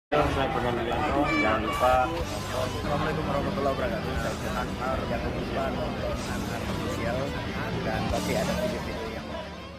Saya Purno Wilanto, jangan lupa. Assalamualaikum warahmatullahi wabarakatuh. Saya Johan Mar, jangan lupa nonton Anar Official dan pasti ada video-video yang luar biasa.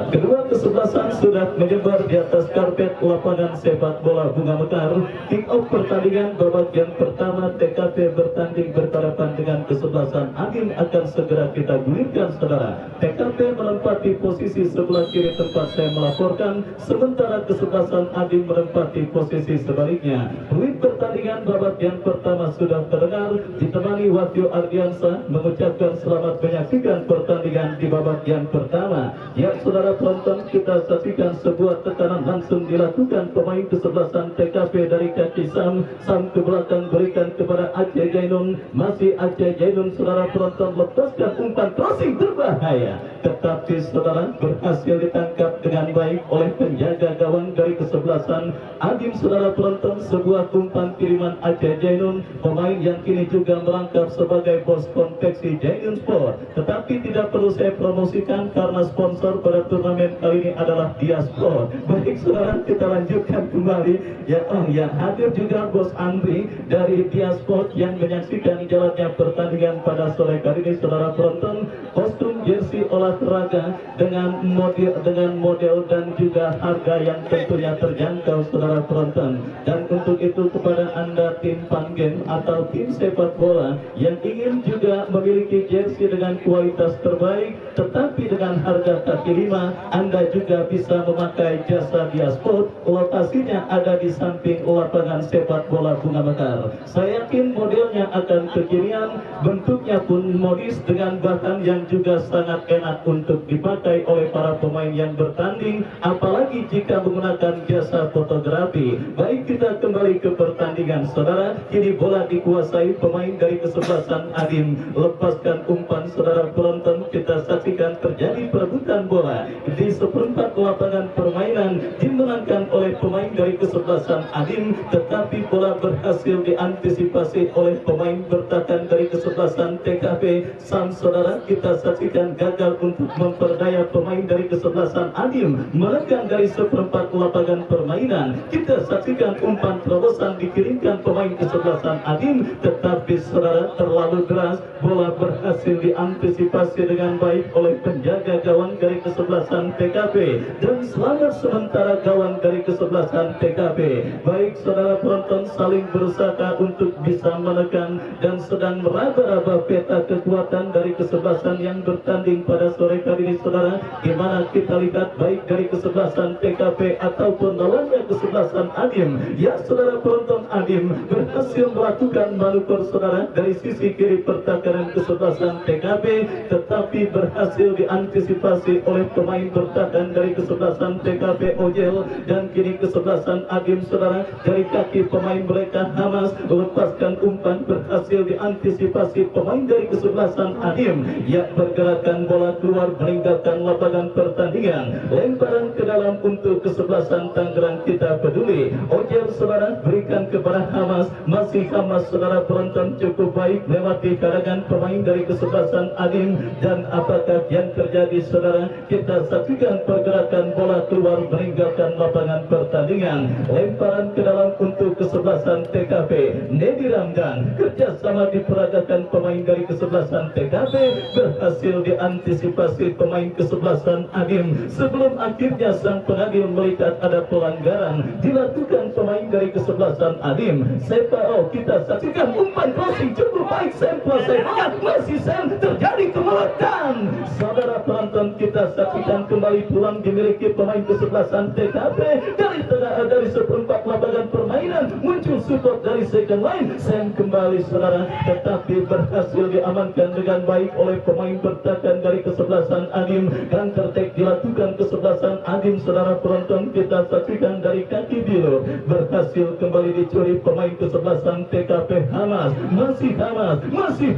Kedua kesebelasan sudah menyebar di atas karpet lapangan sepak bola Bunga Mekar. Kick off pertandingan babak yang pertama TKP bertanding berhadapan dengan kesebelasan Agim akan segera kita gulirkan saudara. TKP menempati posisi sebelah kiri tempat saya melaporkan, sementara kesebelasan Agim menempati posisi sebaliknya. Fluid pertandingan babak yang pertama sudah terdengar, ditemani Wahyu Ardiansa mengucapkan selamat menyaksikan pertandingan di babak yang pertama. Ya saudara penonton, kita saksikan sebuah tekanan langsung dilakukan pemain kesebelasan TKP dari kaki Sam ke belakang berikan kepada Aceh Jainun. Masih Aceh Jainun saudara penonton, lepaskan umpan crossing berbahaya, tetapi saudara berhasil ditangkap dengan baik oleh penjaga gawang dari kesebelasan Agim saudara penonton. Sebuah umpan kiriman Aceh Jainun, pemain yang kini juga merangkap sebagai bos konveksi Jainun Sport, tetapi tidak perlu saya promosikan karena sponsor pada turnamen kali ini adalah Dia Sport. Baik saudara, kita lanjutkan kembali. Yang hadir juga bos Andri dari Dia Sport yang menyaksikan jalannya pertandingan pada sore kali ini saudara penonton. Kostum jersey olahraga dengan model dan juga harga yang tentunya terjangkau saudara penonton. Dan untuk itu kepada anda tim Panggen atau tim sepak bola yang ingin juga memiliki jersey dengan kualitas terbaik tetapi dengan harga kaki lima, anda juga bisa memakai jasa Dia Sport. Lokasinya ada di samping lapangan sepak bola Bunga Mekar. Saya yakin modelnya akan kekinian, bentuknya pun modis dengan bahan yang juga sangat enak untuk dipakai oleh para pemain yang bertanding, apalagi jika menggunakan jasa fotografi. Baik, kita kembali ke pertandingan saudara. Kini bola dikuasai pemain dari kesebelasan Agim. Lepaskan umpan saudara penonton, kita saksikan terjadi perebutan bola di seperempat lapangan permainan dimenangkan oleh pemain dari kesebelasan Agim, tetapi bola berhasil diantisipasi oleh pemain bertahan dari kesebelasan TKP Sam saudara. Kita saksikan gagal untuk memperdaya pemain dari kesebelasan Agim menekan dari seperempat lapangan permainan. Kita saksikan umpan terobosan dikirimkan pemain kesebelasan Agim, tetapi saudara terlalu deras, bola berhasil diantisipasi dengan baik oleh penjaga gawang dari kesebelasan TKP dan selamat sementara gawang dari kesebelasan TKP. Baik saudara penonton, saling berusaha untuk bisa menekan dan sedang meraba-raba peta kekuatan dari kesebelasan yang bertanding pada sore kali ini saudara, di mana kita lihat baik dari kesebelasan TKP ataupun lawannya kesebelasan Agim. Ya saudara penonton, Agim berhasil melakukan manuver saudara dari sisi kiri pertahanan kesebelasan TKP, tetapi berhasil diantisipasi oleh pemain bertahan dari kesebelasan TKP Ojel. Dan kini kesebelasan Agim saudara, dari kaki pemain mereka Hamas melepaskan umpan, berhasil diantisipasi pemain dari kesebelasan Agim. Ya, pergerakan bola keluar meninggalkan lapangan pertandingan, lemparan ke dalam untuk kesebelasan Tangerang Kita Peduli. Ojel saudara berikan kepada Hamas, masih Hamas saudara penonton cukup baik melewati karangan pemain dari kesebelasan Agim. Dan apakah yang terjadi saudara? Kita saksikan pergerakan bola keluar meninggalkan lapangan pertandingan, lemparan ke dalam untuk kesebelasan TKP. Nedi Ramdan kerjasama diperagakan pemain dari kesebelasan TKP, berhasil diantisipasi pemain kesebelasan Agim sebelum akhirnya sang pengadil melihat ada pelanggaran dilakukan pemain dari kesebelasan Agim. Kita saksikan umpan crossing cukup baik, masih terjadi kemelotan saudara penonton. Kita saksikan kembali pulang dimiliki pemain kesebelasan TKP dari seperempat lapangan permainan, muncul support dari second line, kembali saudara, tetapi berhasil diamankan dengan baik oleh pemain bertahan dari kesebelasan Agim. Counter attack dilakukan kesebelasan Agim saudara penonton. Kita saksikan dari kaki biru berhasil kembali dicuri pemain kesebelasan TKP Hamas. Masih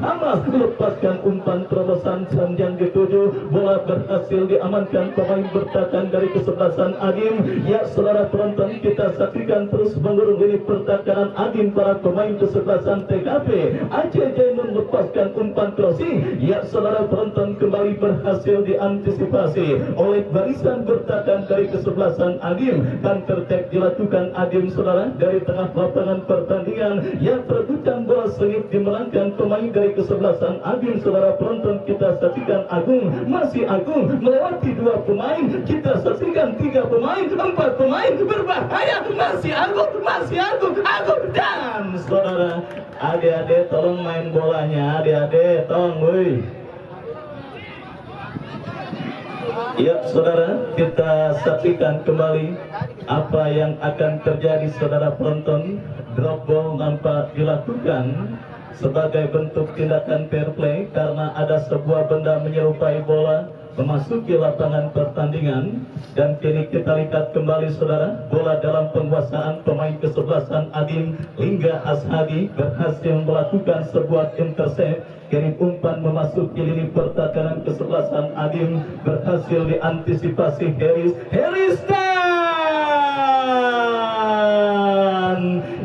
Hamas lepaskan umpan terobosan yang dituju, bola berhasil diamankan pemain bertahan dari kesebelasan Agim. Ya saudara penonton, kita saksikan terus mengurung ini pertahanan tekanan Adim para pemain kesebelasan TKP. Aceh Jainun lepaskan umpan crossing. Ya saudara penonton, kembali berhasil diantisipasi oleh barisan bertahan dari kesebelasan Adim. Counter attack dilakukan Adim saudara dari tengah lapangan pertandingan. Ya perebutan bola sengit dimenangkan pemain dari kesebelasan Adim. Saudara penonton, kita saksikan Agung, masih Agung melewati 2 pemain. Kita saksikan 3 pemain, 4 pemain berbahaya. Masih Agung dan saudara, adik-adik tolong main bolanya, adik-adik tolong, woi. Ya saudara, kita saksikan kembali apa yang akan terjadi saudara penonton. Drop ball nampak dilakukan sebagai bentuk tindakan fair play karena ada sebuah benda menyerupai bola memasuki lapangan pertandingan. Dan kini kita lihat kembali saudara, bola dalam penguasaan pemain kesebelasan Adim. Lingga Ashadi berhasil melakukan sebuah intercept. Kirim umpan memasuki lini pertahanan kesebelasan Adim, berhasil diantisipasi Harris dan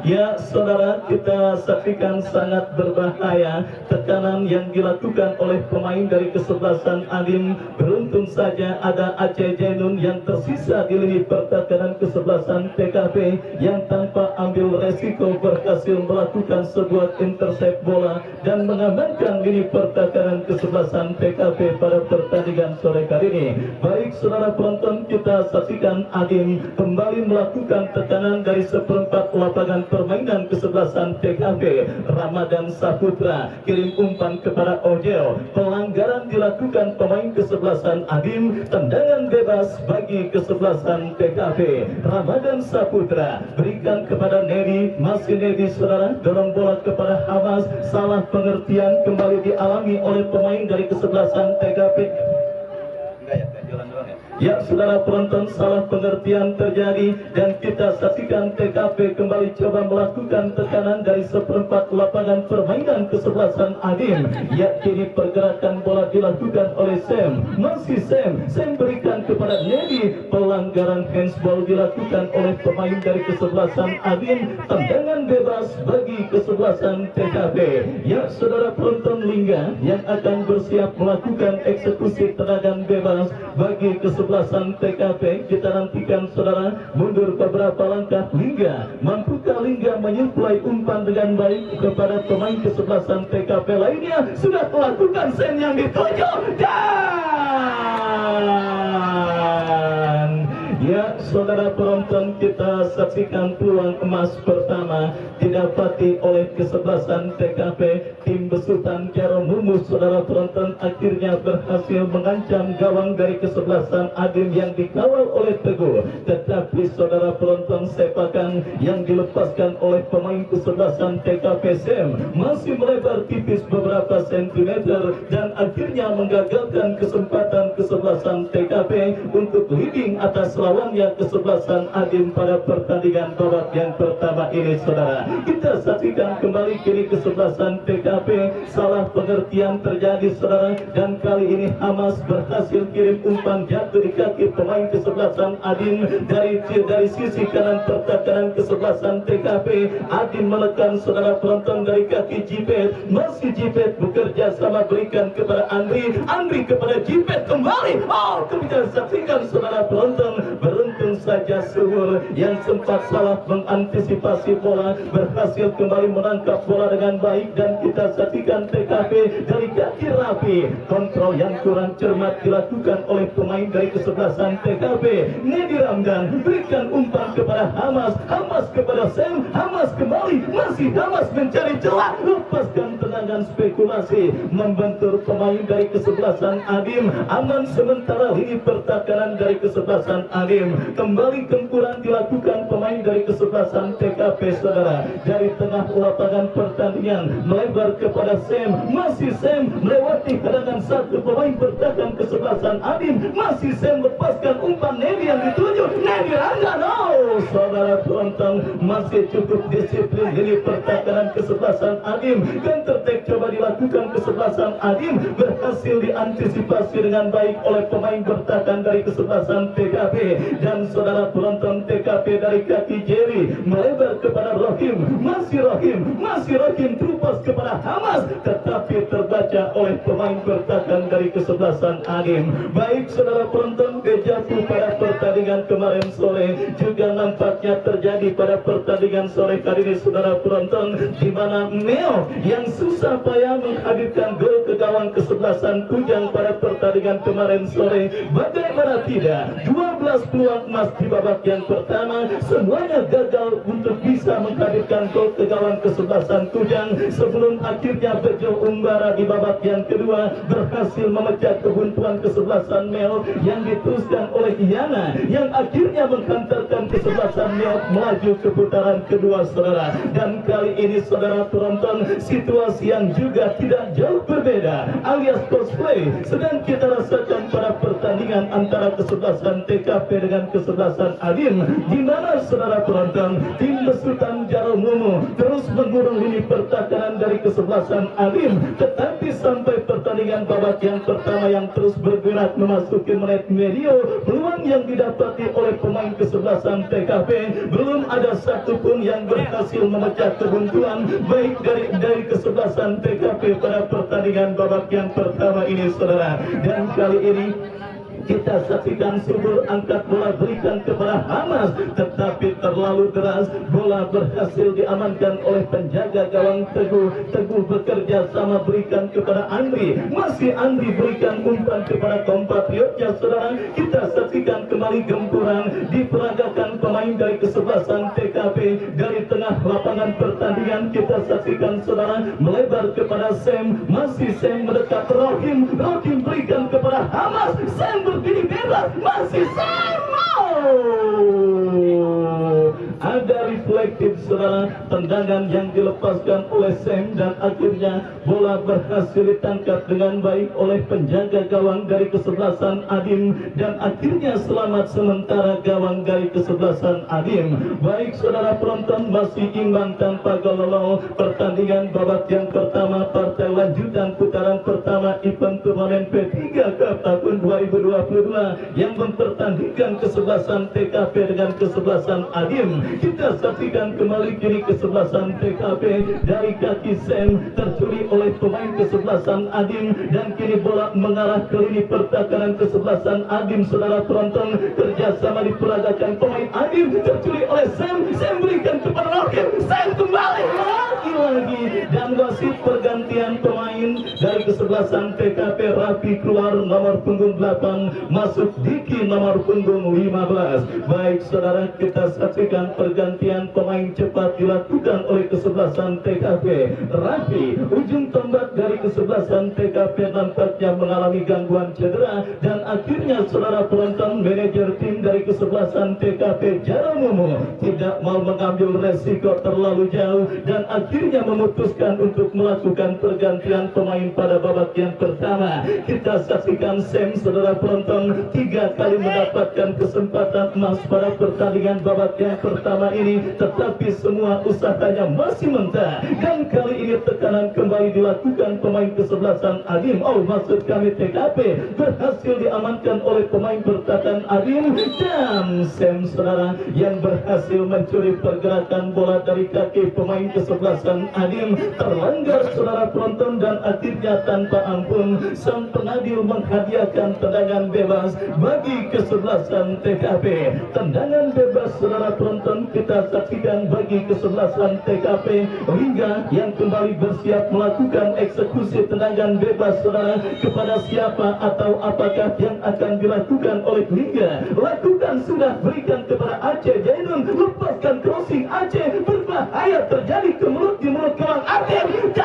ya saudara, kita saksikan sangat berbahaya tekanan yang dilakukan oleh pemain dari kesebelasan Adim. Beruntung saja ada Aceh Jainun yang tersisa di lini pertahanan kesebelasan TKP yang tanpa ambil resiko berhasil melakukan sebuah intercept bola dan mengamankan lini pertahanan kesebelasan TKP pada pertandingan sore kali ini. Baik saudara penonton, kita saksikan Adim kembali melakukan tekanan dari seperempat lapangan permainan kesebelasan TKP. Ramadan Saputra kirim umpan kepada Ojel. Pelanggaran dilakukan pemain kesebelasan Adim. Tendangan bebas bagi kesebelasan TKP. Ramadan Saputra berikan kepada Nedi. Masih Nedi saudara, dorong bola kepada Hamas. Salah pengertian kembali dialami oleh pemain dari kesebelasan TKP. Ya saudara penonton, salah pengertian terjadi dan kita saksikan TKP kembali coba melakukan tekanan dari seperempat lapangan permainan kesebelasan Adim. Ya kini pergerakan bola dilakukan oleh Sam. Masih Sam berikan kepada Nedi. Pelanggaran handsball dilakukan oleh pemain dari kesebelasan Adim. Tendangan bebas bagi kesebelasan TKP. Ya saudara penonton, Lingga yang akan bersiap melakukan eksekusi tendangan bebas bagi kesebelasan TKP. Kita nantikan saudara, mundur beberapa langkah. Lingga, mampukah Lingga menyuplai umpan dengan baik kepada pemain kesebelasan TKP lainnya? Sudah melakukan sen yang dituju dan ya saudara penonton, kita saksikan peluang emas pertama didapati oleh kesebelasan TKP. Tim besutan Kero Mumus saudara penonton akhirnya berhasil mengancam gawang dari kesebelasan Adim yang dikawal oleh Teguh. Tetapi saudara penonton, sepakan yang dilepaskan oleh pemain kesebelasan TKP Sam masih melebar tipis beberapa sentimeter dan akhirnya menggagalkan kesempatan kesebelasan TKP untuk leading atas lawannya kesebelasan Adim pada pertandingan babak yang pertama ini saudara. Kita saksikan kembali kini kesebelasan TKP. Salah pengertian terjadi saudara, dan kali ini Hamas berhasil kirim umpan jatuh di kaki pemain kesebelasan Adim dari sisi kanan pertahanan kesebelasan TKP. Adim menekan saudara penonton dari kaki Jipet. Masih Jipet bekerja sama berikan kepada Andri kepada Jipet kembali. Oh, kita saksikan saudara penonton, beruntung saja Suhur yang sempat salah mengantisipasi bola berhasil kembali menangkap bola dengan baik. Dan kita saksikan TKP dari kaki Rapi. Kontrol yang kurang cermat dilakukan oleh pemain dari kesebelasan TKP. Nedi Ramdan berikan umpan kepada Hamas kepada Sam. Hamas kembali, masih Hamas mencari celah, lepaskan tendangan spekulasi, membentur pemain dari kesebelasan Adim. Aman sementara lini pertahanan dari kesebelasan Adim. Kembali gempuran dilakukan pemain dari kesebelasan TKP saudara. Dari tengah lapangan pertandingan melebar kepada Sam. Masih Sam melewati hadangan satu pemain bertahan kesebelasan Adim. Masih Sam lepaskan umpan Nedi yang dituju Nedi Rangga. Oh saudara penonton, masih cukup disiplin lini pertahanan kesebelasan Adim. Counter attack coba dilakukan kesebelasan Adim, berhasil diantisipasi dengan baik oleh pemain bertahan dari kesebelasan TKP. Dan saudara penonton, TKP dari kaki Jerry melebar kepada Rohim, masih Rohim terupas kepada Hamas, tetapi terbaca oleh pemain bertahan dari kesebelasan Adim. Baik saudara penonton, dejavu pada pertandingan kemarin sore juga nampaknya terjadi pada pertandingan sore kali ini saudara penonton, di mana Neo yang susah payah menghadirkan gol ke gawang kesebelasan Kujang pada pertandingan kemarin sore. Bagaimana tidak, 12 peluang emas di babak yang pertama semuanya gagal untuk bisa menghadirkan gol ke gawang kesebelasan Kujang, sebelum akhirnya Bejo Umbara di babak yang kedua berhasil memecah kebuntuan kesebelasan Neo yang diteruskan oleh Yana, yang akhirnya menghantarkan kesebelasan Neo melaju ke putaran kedua saudara. Dan kali ini saudara penonton, situasi yang juga tidak jauh berbeda alias cosplay sedang kita rasakan pada pertandingan antara kesebelasan TKP dengan kesebelasan Adim, di mana saudara penonton, tim besutan Jaromumu terus mengurung lini pertahanan dari kesebelasan Adim, tetapi sampai pertandingan babak yang pertama yang terus bergerak memasuki menit medio, peluang yang didapati oleh pemain kesebelasan TKP belum ada satupun yang berhasil memecah kebuntuan baik dari kesebelasan TKP pada pertandingan babak yang pertama ini saudara. Dan kali ini kita saksikan Subur angkat bola berikan kepada Hamas, tetapi terlalu deras, bola berhasil diamankan oleh penjaga gawang Teguh. Teguh bekerja sama berikan kepada Andri, masih Andri berikan umpan kepada kompatriotnya saudara. Kita saksikan kembali gempuran diperagakan pemain dari kesebelasan TKP dari tengah lapangan pertandingan. Kita saksikan saudara melebar kepada Sam, masih Sam mendekat Rohim berikan kepada Hamas, Sam berdiri bebas, masih sama. Ada reflektif saudara, tendangan yang dilepaskan oleh Sam dan akhirnya bola berhasil ditangkap dengan baik oleh penjaga gawang dari kesebelasan Adim, dan akhirnya selamat sementara gawang dari kesebelasan Adim. Baik saudara penonton, masih imbang tanpa gol. Pertandingan babak yang pertama partai lanjutan putaran pertama event turnamen P3 Cup tahun 2022 yang mempertandingkan kesebelasan TKP dengan kesebelasan Adim. Kita saksikan kembali kini kesebelasan TKP dari kaki Sam tercuri oleh pemain kesebelasan Adim, dan kini bola mengarah ke lini pertahanan kesebelasan Adim. Saudara penonton, kerjasama diperagakan pemain Adim, tercuri oleh Sam, Sam berikan kepada Rohim, Sam kembali lagi, dan wasit pergantian pemain dari kesebelasan TKP. Rapi keluar nomor punggung 8, masuk Diki nomor punggung 15. Baik saudara, kita saksikan pergantian pemain cepat dilakukan oleh kesebelasan TKP. Rafi, ujung tombak dari kesebelasan TKP nampaknya mengalami gangguan cedera, dan akhirnya saudara penonton, manajer tim dari kesebelasan TKP Jaromumu tidak mau mengambil resiko terlalu jauh dan akhirnya memutuskan untuk melakukan pergantian pemain pada babak yang pertama. Kita saksikan Sam saudara penonton 3 kali mendapatkan kesempatan emas pada pertandingan babak yang pertama ini, tetapi semua usahanya masih mentah, dan kali ini tekanan kembali dilakukan pemain kesebelasan Adim. Maksud kami TKP berhasil diamankan oleh pemain bertahan Adim, dan Sam saudara yang berhasil mencuri pergerakan bola dari kaki pemain kesebelasan Adim terlanggar saudara penonton, dan akhirnya tanpa ampun sang pengadil menghadiahkan tendangan bebas bagi kesebelasan TKP. Tendangan bebas saudara penonton kita saksikan bagi kesebelasan TKP, hingga yang kembali bersiap melakukan eksekusi tendangan bebas saudara. Kepada siapa atau apakah yang akan dilakukan oleh Liga? Lakukan sudah, berikan kepada Aceh Jainun, lepaskan crossing Aceh, berbahaya terjadi di mulut gawang Aceh, dan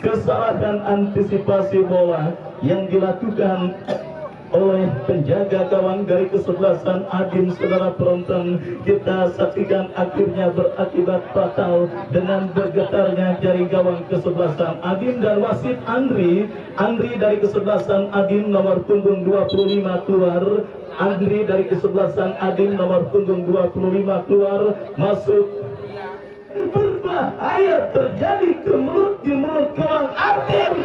kesalahan antisipasi bola yang dilakukan oleh penjaga gawang dari kesebelasan Adim. Saudara penonton, kita saksikan akhirnya berakibat fatal dengan bergetarnya jari gawang kesebelasan Adim, dan wasit Andri dari kesebelasan Adim nomor punggung 25 keluar. Andri dari kesebelasan Adin nomor punggung 25 keluar masuk. Berbahaya terjadi di mulut kawan Adin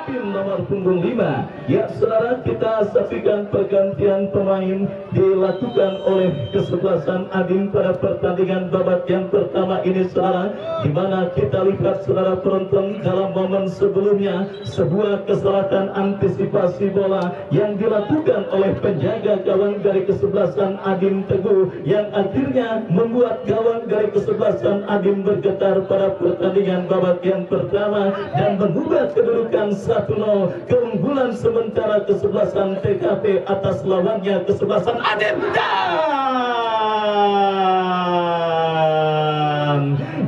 tim nomor punggung 5. Ya saudara, kita saksikan pergantian pemain dilakukan oleh kesebelasan Adin pada pertandingan babak yang pertama ini saudara, di mana kita lihat saudara penonton dalam momen sebelumnya sebuah kesalahan antisipasi bola yang dilakukan oleh penjaga gawang dari kesebelasan Adin Teguh yang akhirnya membuat gawang dari kesebelasan Adin bergetar pada pertandingan babak yang pertama dan mengubah kedudukan 1-0 keunggulan sementara kesebelasan TKP atas lawannya kesebelasan Adin.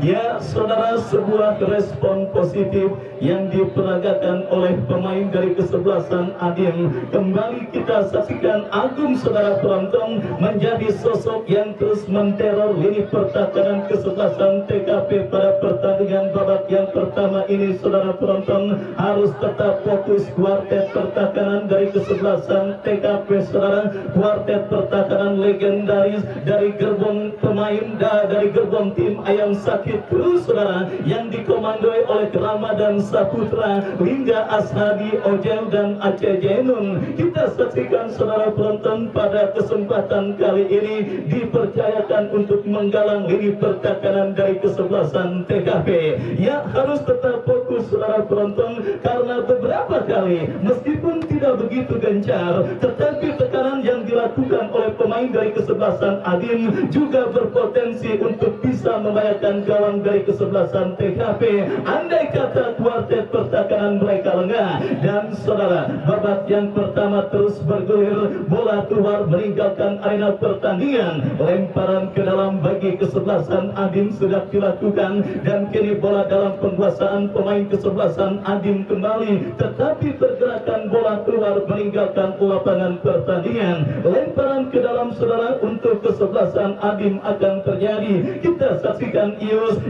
Ya saudara, sebuah respon positif yang diperagakan oleh pemain dari kesebelasan Adin. Kembali kita saksikan Agung saudara penonton menjadi sosok yang terus menteror lini pertahanan kesebelasan TKP pada pertandingan babak yang pertama ini saudara penonton. Harus tetap fokus kuartet pertahanan dari kesebelasan TKP saudara, kuartet pertahanan legendaris dari gerbong pemain dari gerbong tim Ayam Sakit terus saudara yang dikomandoi oleh Ramadan Saputra hingga Ashadi Ojel dan Aceh Jenun. Kita saksikan saudara penonton pada kesempatan kali ini dipercayakan untuk menggalang lini pertahanan dari kesebelasan TKP. Ya harus tetap fokus saudara penonton karena beberapa kali meskipun tidak begitu gencar tetapi tekanan yang dilakukan oleh pemain dari kesebelasan Adin juga berpotensi untuk bisa membahayakan gawang dari kesebelasan TKP andai kata kuartet pertahanan mereka lengah. Dan saudara, babak yang pertama terus bergulir, bola keluar meninggalkan arena pertandingan, lemparan ke dalam bagi kesebelasan Adin sudah dilakukan dan kini bola dalam penguasaan pemain kesebelasan Adin kembali, tetapi pergerakan bola keluar meninggalkan lapangan pertandingan. Lemparan ke dalam saudara untuk kesebelasan Adin akan terjadi. Kita saksikan Ius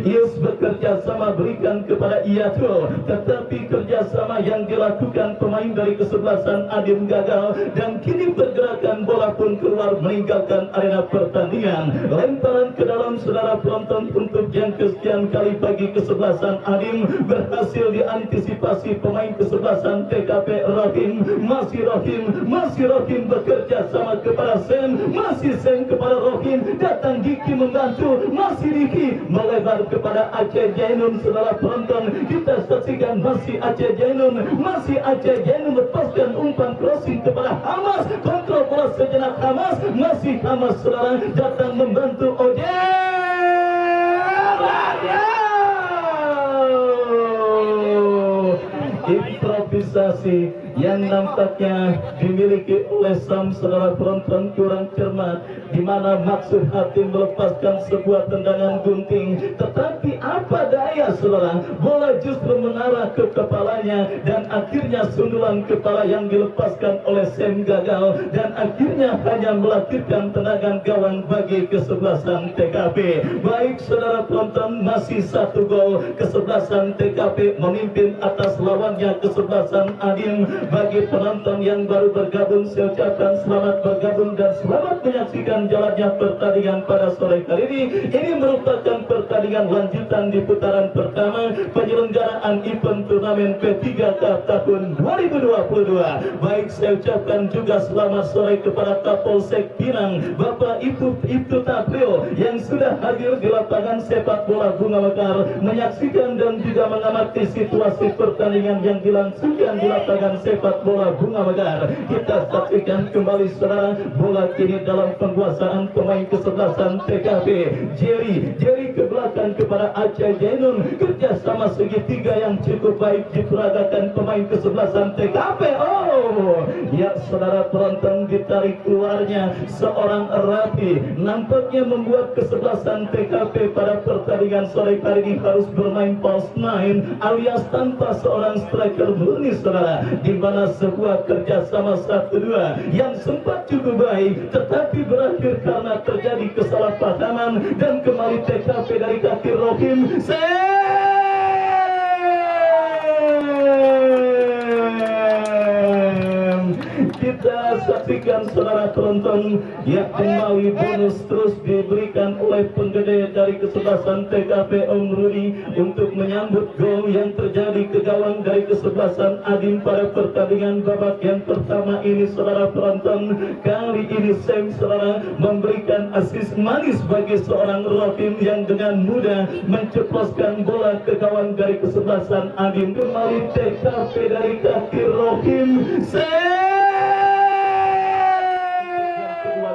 bekerja sama berikan kepada Iatul, tetapi kerjasama yang dilakukan pemain dari kesebelasan Adin gagal dan kini pergerakan bola pun keluar meninggalkan arena pertandingan. Lemparan ke dalam saudara penonton untuk yang kesekian kali bagi kesebelasan Adin berhasil diantisipasi pemain kesebelasan TKP Rohim. Masih Rohim bekerja sama kepada Sen, masih Sen kepada Rohim, datang Diki membantu, masih Diki melebar kepada Aceh Jainun. Saudara penonton, kita saksikan masih Aceh Jainun lepaskan umpan crossing kepada Hamas, kontrol bola sejenak Hamas, masih Hamas saudara datang membantu improvisasi yang nampaknya dimiliki oleh Sam saudara penonton kurang cermat, di mana maksud hati melepaskan sebuah tendangan gunting, tetapi apa daya saudara, bola justru mengarah ke kepalanya dan akhirnya sundulan kepala yang dilepaskan oleh Sam gagal dan akhirnya hanya melahirkan tendangan gawang bagi kesebelasan TKP. Baik saudara penonton, masih 1 gol kesebelasan TKP memimpin atas lawannya kesebelasan Adin. Bagi penonton yang baru bergabung, saya ucapkan selamat bergabung dan selamat menyaksikan jalannya pertandingan pada sore kali ini. Ini merupakan pertandingan lanjutan di putaran pertama penyelenggaraan event turnamen P3 Cup tahun 2022. Baik, saya ucapkan juga selamat sore kepada Kapolsek Pinang, Bapak Ibtu Taplio yang sudah hadir di lapangan sepak bola Bunga Mekar menyaksikan dan juga mengamati situasi pertandingan yang dilangsungkan di lapangan sepak bola Bunga Mekar. Kita saksikan kembali saudara, bola kini dalam penguasaan pemain kesebelasan TKP. Jerry ke belakang kepada Aceh Jainun, kerjasama segitiga yang cukup baik diperagakan pemain kesebelasan TKP. Ya saudara penonton, ditarik keluarnya seorang Rafi nampaknya membuat kesebelasan TKP pada pertandingan sore kali ini harus bermain false nine alias tanpa seorang striker murni saudara, di mana sebuah kerjasama 1-2 yang sempat cukup baik tetapi berakhir karena terjadi kesalahpahaman dan kembali TKP dari kaki Rohim. Kita saksikan saudara penonton, ya kembali bonus terus diberikan oleh penggede dari kesebelasan TKP Om Rudi untuk menyambut gol yang terjadi ke gawang dari kesebelasan Adim pada pertandingan babak yang pertama ini. Saudara penonton, kali ini Sam saudara memberikan asis manis bagi seorang Rohim yang dengan mudah menceploskan bola ke gawang dari kesebelasan Adim. Kembali TKP dari kaki Rohim,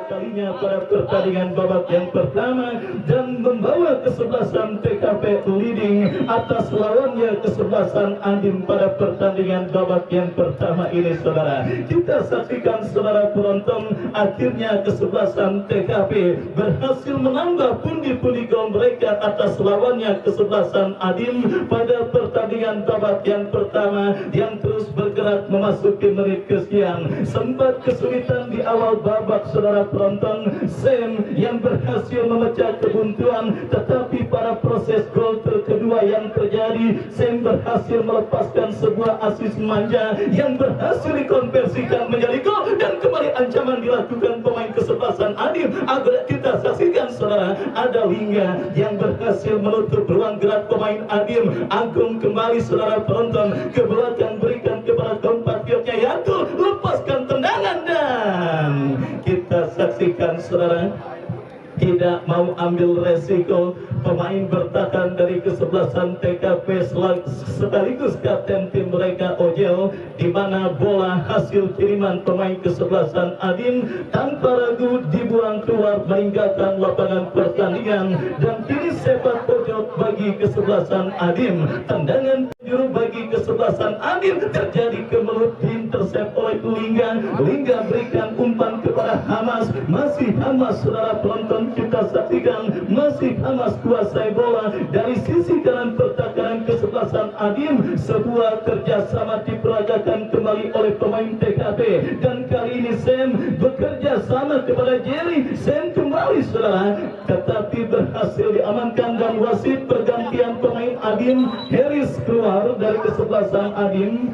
kalinya pada pertandingan babak yang pertama dan membawa kesebelasan TKP leading atas lawannya kesebelasan Adim pada pertandingan babak yang pertama ini. Saudara, kita saksikan saudara penonton, akhirnya kesebelasan TKP berhasil menambah pundi-pundi gol mereka atas lawannya kesebelasan Adim pada pertandingan babak yang pertama yang terus bergerak memasuki menit kesekian. Sempat kesulitan di awal babak saudara penonton, Sam yang berhasil memecah kebuntuan, tetapi pada proses gol kedua yang terjadi, Sam berhasil melepaskan sebuah asis manja yang berhasil dikonversikan menjadi gol dan kembali ancaman dilakukan pemain kesebelasan Adim. Agar kita saksikan saudara, ada Lingga yang berhasil menutup ruang gerak pemain Adim. Agung kembali saudara penonton ke belakang, berikan kepada kompatriotnya Yatul, lepaskan tendangan dan kita saksikan saudara, tidak mau ambil resiko pemain bertahan dari kesebelasan TKP sekaligus kapten tim mereka Ojel, di mana bola hasil kiriman pemain kesebelasan Adim tanpa ragu dibuang keluar meninggalkan lapangan pertandingan dan kini sepak pojok bagi kesebelasan Adim. Tendangan penjuru bagi kesebelasan Adim terjadi ke mulut, diintersep oleh Lingga berikan umpan kepada Hamas. Masih Hamas saudara penonton, kita saksikan masih Hamas kuasai bola dari sisi kanan pertahanan kesebelasan Adim. Sebuah kerjasama diperagakan kembali oleh pemain TKP dan kali ini Sam bekerja sama kepada Jerry. Sam kembali saudara, tetapi berhasil diamankan dan wasit pergantian pemain Adim. Harris keluar dari kesebelasan Adim.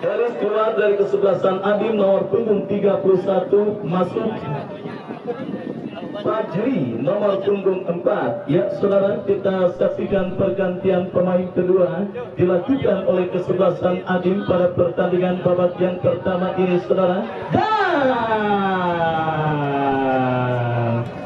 Harris keluar dari kesebelasan Adim, nomor punggung 31 masuk Fajri nomor punggung 4. Ya saudara, kita saksikan pergantian pemain kedua dilakukan oleh kesebelasan Adim pada pertandingan babak yang pertama ini saudara.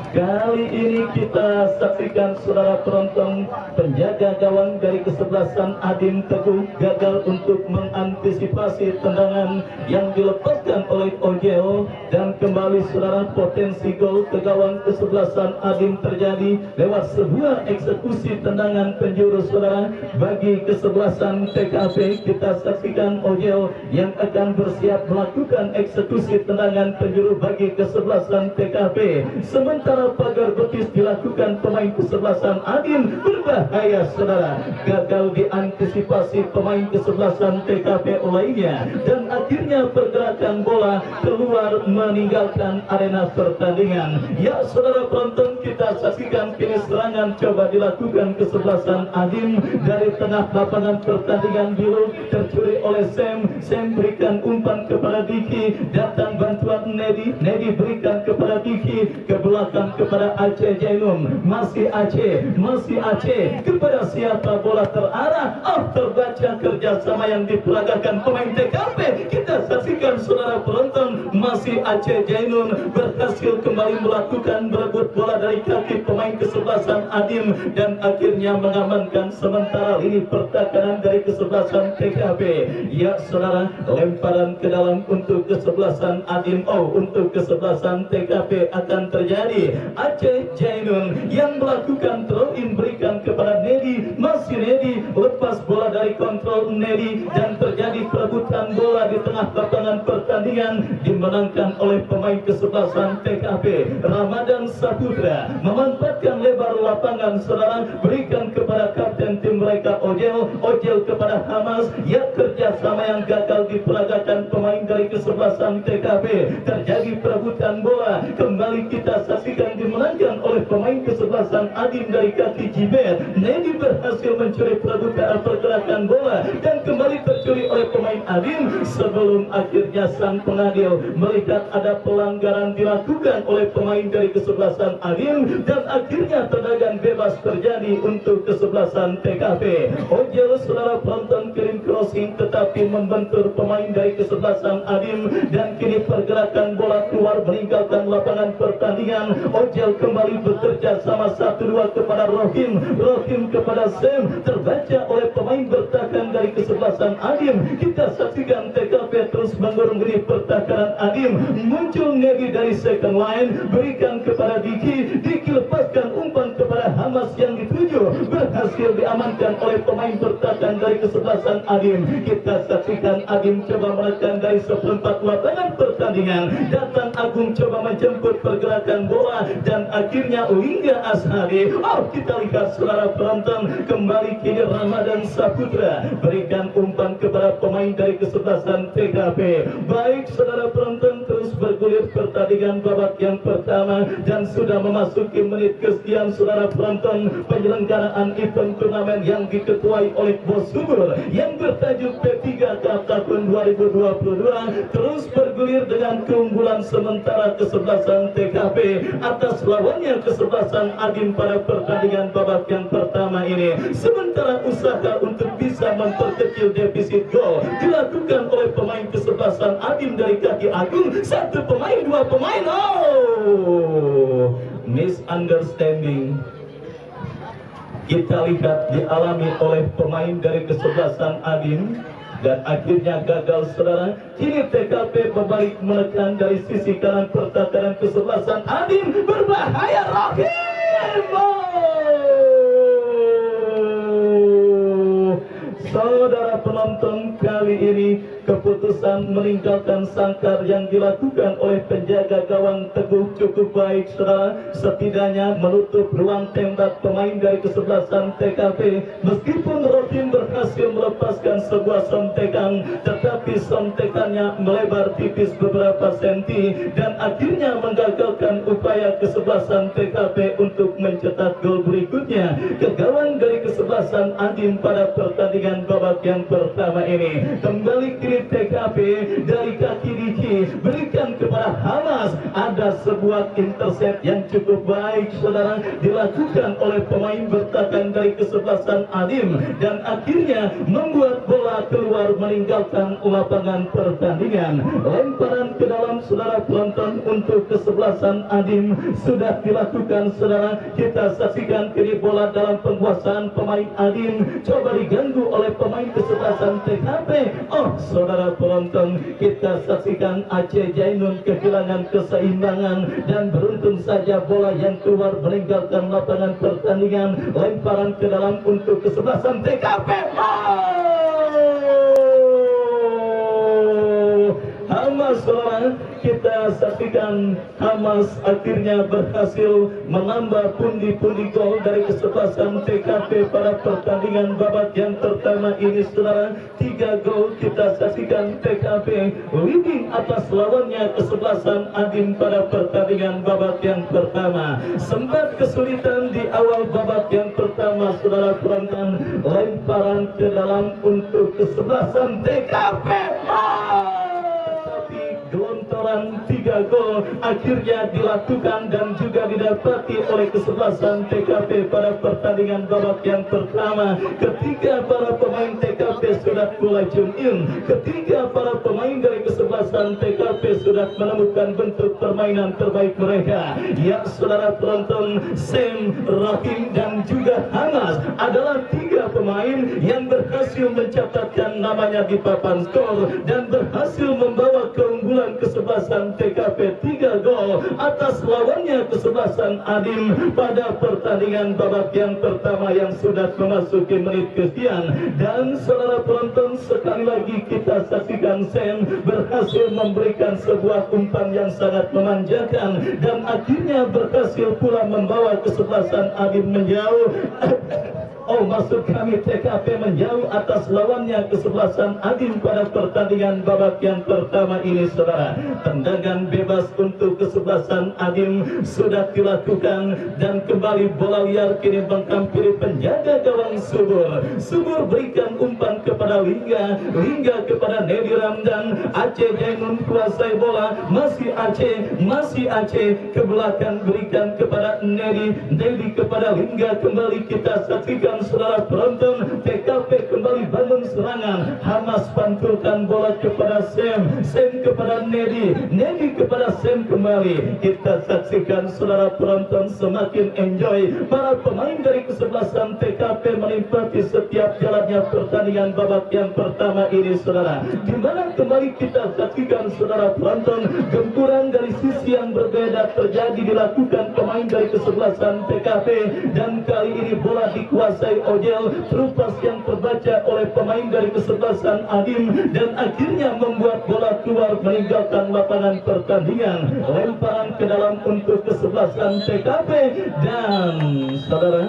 Kali ini kita saksikan saudara penonton, penjaga gawang dari kesebelasan Adim Teguh gagal untuk mengantisipasi tendangan yang dilepaskan oleh Ojel dan kembali saudara potensi gol ke gawang kesebelasan Adim terjadi lewat sebuah eksekusi tendangan penjuru saudara bagi kesebelasan TKP. Kita saksikan Ojel yang akan bersiap melakukan eksekusi tendangan penjuru bagi kesebelasan TKP. Sementara pagar betis dilakukan pemain kesebelasan Adim, berbahaya saudara, gagal diantisipasi pemain kesebelasan TKP lainnya dan akhirnya pergerakan bola keluar meninggalkan arena pertandingan. Ya saudara penonton, kita saksikan kini serangan coba dilakukan kesebelasan Adim dari tengah lapangan pertandingan biru, tercuri oleh Sam. Sam berikan umpan kepada Diki, datang bantuan Nedi berikan kepada Diki, ke belakang kepada Aceh Jainum, masih Aceh kepada siapa bola terarah, terbaca kerjasama yang diperagakan pemain TKP. Kita saksikan saudara penonton, masih Aceh Jainum berhasil kembali melakukan berebut bola dari kaki pemain kesebelasan Adim dan akhirnya mengamankan sementara ini pertahanan dari kesebelasan TKP. Ya saudara, lemparan ke dalam untuk kesebelasan Adim, untuk kesebelasan TKP akan terjadi. Aceh Jainun yang melakukan throw in, berikan kepada Nedi, masih Nedi, lepas bola dari kontrol Nedi dan terjadi perebutan bola di tengah lapangan pertandingan dimenangkan oleh pemain kesebelasan TKP. Ramadan Saputra memanfaatkan lebar lapangan saudara, berikan kepada kapten tim mereka Ojel kepada Hamas. Ya kerjasama yang gagal diperagakan pemain dari kesebelasan TKP, terjadi perebutan bola, kembali kita saksikan dimenangkan oleh pemain kesebelasan Adim dari kaki Jibet. Nedi berhasil mencuri pergerakan bola dan kembali tercuri oleh pemain Adim sebelum akhirnya sang pengadil melihat ada pelanggaran dilakukan oleh pemain dari kesebelasan Adim dan akhirnya tendangan bebas terjadi untuk kesebelasan TKP. Ojel saudara penonton kirim crossing tetapi membentur pemain dari kesebelasan Adim dan kini pergerakan bola keluar meninggalkan lapangan pertandingan. Ojel kembali bekerja sama 1-2 kepada Rohim kepada Sam, terbaca oleh pemain bertahan dari kesebelasan Adim. Kita saksikan TKP terus menggurung-gurung pertahanan Adim. Muncul Negi dari second line, berikan kepada Diki lepaskan umpan kepada Hamas yang dituju, berhasil diamankan oleh pemain bertahan dari kesebelasan Adim. Kita saksikan Adim coba menekan dari seperempat lapangan pertandingan. Datang Agung coba menjemput pergerakan bola dan akhirnya Lingga Ashari. Kita lihat saudara penonton, kembali kini Ramadan Saputra berikan umpan kepada pemain dari kesebelasan TKP. Baik saudara penonton, terus bergulir pertandingan babak yang pertama dan sudah memasuki menit kesekian saudara penonton penyelenggaraan event turnamen yang diketuai oleh Bos Subur yang bertajuk P3 Cup tahun 2022 terus bergulir dengan keunggulan sementara kesebelasan TKP atas lawannya kesebelasan Adim pada pertandingan babak yang pertama ini. Sementara usaha untuk bisa memperkecil defisit gol dilakukan oleh pemain kesebelasan Adim dari kaki Agung. Satu pemain, dua pemain, misunderstanding kita lihat dialami oleh pemain dari kesebelasan Adim dan akhirnya gagal saudara. Kini TKP berbalik menekan dari sisi kanan pertahanan kesebelasan Adim, berbahaya Rohim. Saudara penonton, kali ini keputusan meninggalkan sangkar yang dilakukan oleh penjaga gawang Teguh cukup baik saudara, setidaknya menutup ruang tembak pemain dari kesebelasan TKP. Meskipun Rohim berhasil melepaskan sebuah sontekan, tetapi sontekannya melebar tipis beberapa senti dan akhirnya menggagalkan upaya kesebelasan TKP untuk mencetak gol berikutnya ke gawang dari kesebelasan Adim pada pertandingan babak yang pertama ini. Kembali kiri TKP dari kaki Diki berikan kepada Hamas. Ada sebuah intercept yang cukup baik saudara dilakukan oleh pemain bertahan dari kesebelasan Adim dan akhirnya membuat bola keluar meninggalkan lapangan pertandingan. Lemparan ke dalam saudara penonton untuk kesebelasan Adim sudah dilakukan saudara. Kita saksikan kini bola dalam penguasaan pemain Adim coba diganggu oleh pemain kesebelasan TKP. Saudara penonton, kita saksikan Aceh Jainun kehilangan keseimbangan dan beruntung saja bola yang keluar meninggalkan lapangan pertandingan. Lemparan ke dalam untuk kesebelasan TKP. Hamas saudara, kita saksikan Hamas akhirnya berhasil menambah pundi-pundi gol dari kesebelasan TKP pada pertandingan babak yang pertama ini saudara. 3 gol kita saksikan TKP leading atas lawannya kesebelasan Adim pada pertandingan babak yang pertama. Sempat kesulitan di awal babak yang pertama saudara penonton, lemparan ke dalam untuk kesebelasan TKP. Gelontoran 3 gol akhirnya dilakukan dan juga didapati oleh kesebelasan TKP pada pertandingan babak yang pertama. Ketika para pemain TKP sudah mulai tune in, ketika para pemain dari kesebelasan TKP sudah menemukan bentuk permainan terbaik mereka, ya saudara penonton, Sam, Rohim dan juga Hamas adalah 3 pemain yang berhasil mencatatkan namanya di papan skor dan berhasil membawa keunggulan kesebelasan TKP 3 gol atas lawannya kesebelasan Adim pada pertandingan babak yang pertama yang sudah memasuki menit kesekian. Dan saudara penonton, sekali lagi kita saksikan Sam berhasil memberikan sebuah umpan yang sangat memanjakan dan akhirnya berhasil pula membawa kesebelasan Adim menjauh. maksud kami TKP menjauh atas lawannya kesebelasan Adim pada pertandingan babak yang pertama ini saudara. Tendangan bebas untuk kesebelasan Adim sudah dilakukan dan kembali bola liar kini menghampiri penjaga gawang Subur berikan umpan kepada Lingga kepada Nedi Ramdan. Aceh Jainun kuasai bola, masih Aceh ke belakang berikan kepada Nedi kepada Lingga. Kembali kita saksikan saudara penonton, TKP kembali bangun serangan. Hamas pantulkan bola kepada Sam kepada Nedi kepada Sam kembali. Kita saksikan saudara penonton semakin enjoy. Para pemain dari kesebelasan TKP menikmati setiap jalannya pertandingan babak yang pertama ini saudara, di mana kembali kita saksikan saudara penonton, gempuran dari sisi yang berbeda terjadi dilakukan pemain dari kesebelasan TKP, dan kali ini bola dikuasai Ojel. Terupas yang terbaca oleh pemain dari kesebelasan Adim dan akhirnya membuat bola keluar meninggalkan lapangan pertandingan. Lemparan ke dalam untuk kesebelasan TKP dan saudara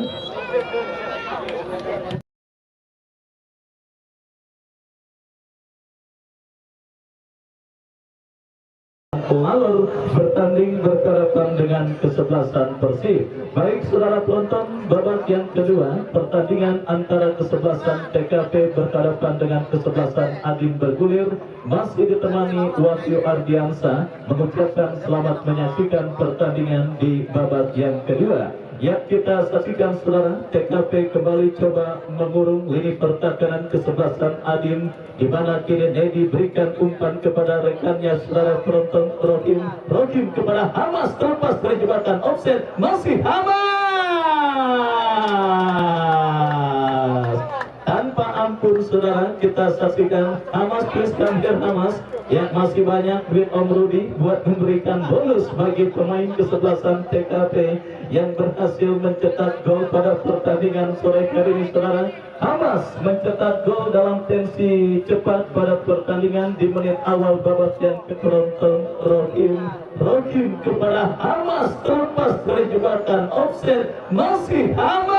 Lalur bertanding berhadapan dengan kesebelasan Persib. Baik saudara penonton, babak yang kedua pertandingan antara kesebelasan TKP berhadapan dengan kesebelasan Adim bergulir masih ditemani Wahyu Ardiansa mengucapkan selamat menyaksikan pertandingan di babak yang kedua. Ya, kita saksikan saudara, TKP kembali coba mengurung lini pertahanan kesebelasan Adim, di mana kini Nedi berikan umpan kepada rekannya saudara penonton Rohim kepada Hamas, terlepas dari jebakan offset, masih Hamas tanpa ampun saudara. Kita saksikan Hamas, Christian Hamas yang masih banyak duit Om Rudi buat memberikan bonus bagi pemain kesebelasan TKP yang berhasil mencetak gol pada pertandingan sore hari ini saudara. Hamas mencetak gol dalam tensi cepat pada pertandingan di menit awal babak yang penonton Rohim kepada Hamas, terlepas dari jebakan offset, masih Hamas.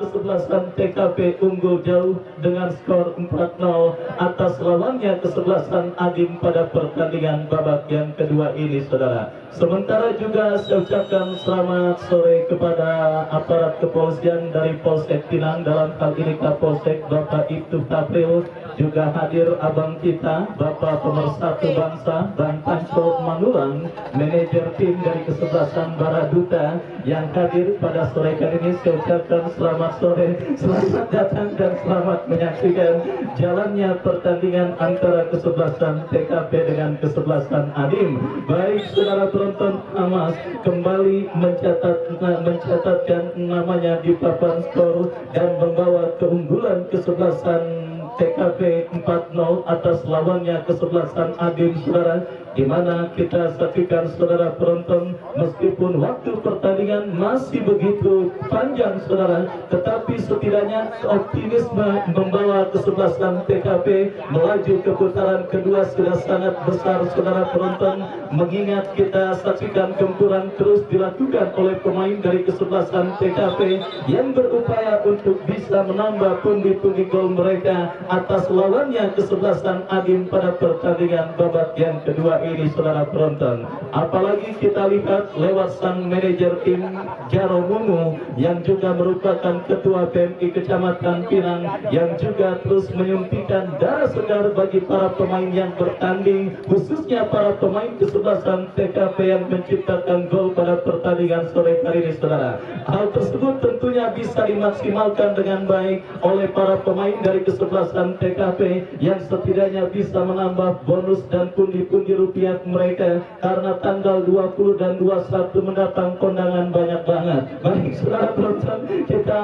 Kesebelasan TKP unggul jauh dengan skor 4-0 atas lawannya kesebelasan Adim pada pertandingan babak yang kedua ini saudara. Sementara juga saya ucapkan selamat sore kepada aparat kepolisian dari Polsek Pinang, dalam hal ini Kapolsek Bapak Ibtu April, juga hadir abang kita Bapak Pemersatu Bangsa Bang Panco Manulang, manajer tim dari kesebelasan Baraduta yang hadir pada sore kali ini. Saya ucapkan selamat sore, selamat datang dan selamat menyaksikan jalannya pertandingan antara kesebelasan TKP dengan kesebelasan Adim. Baik saudara penonton, Hamas kembali mencatatkan namanya di papan skor dan membawa keunggulan kesebelasan TKP 4-0 atas lawannya kesebelasan Adim saudara, di mana kita saksikan saudara penonton, meskipun waktu pertandingan masih begitu panjang saudara, tetapi setidaknya optimisme membawa kesebelasan TKP melaju ke putaran kedua sudah sangat besar saudara penonton, mengingat kita saksikan gempuran terus dilakukan oleh pemain dari kesebelasan TKP yang berupaya untuk bisa menambah pundi-pundi gol mereka atas lawannya kesebelasan Adim pada pertandingan babak yang kedua ini saudara penonton. Apalagi kita lihat lewat sang manajer tim Jaro Mumu yang juga merupakan ketua PMI Kecamatan Pinang, yang juga terus menyuntikkan darah segar bagi para pemain yang bertanding, khususnya para pemain kesebelasan TKP yang menciptakan gol pada pertandingan sore hari ini saudara. Hal tersebut tentunya bisa dimaksimalkan dengan baik oleh para pemain dari kesebelasan TKP yang setidaknya bisa menambah bonus dan pundi-pundi rupiah mereka, karena tanggal 20 dan 21 mendatang kondangan banyak banget. Baik saudara penonton, kita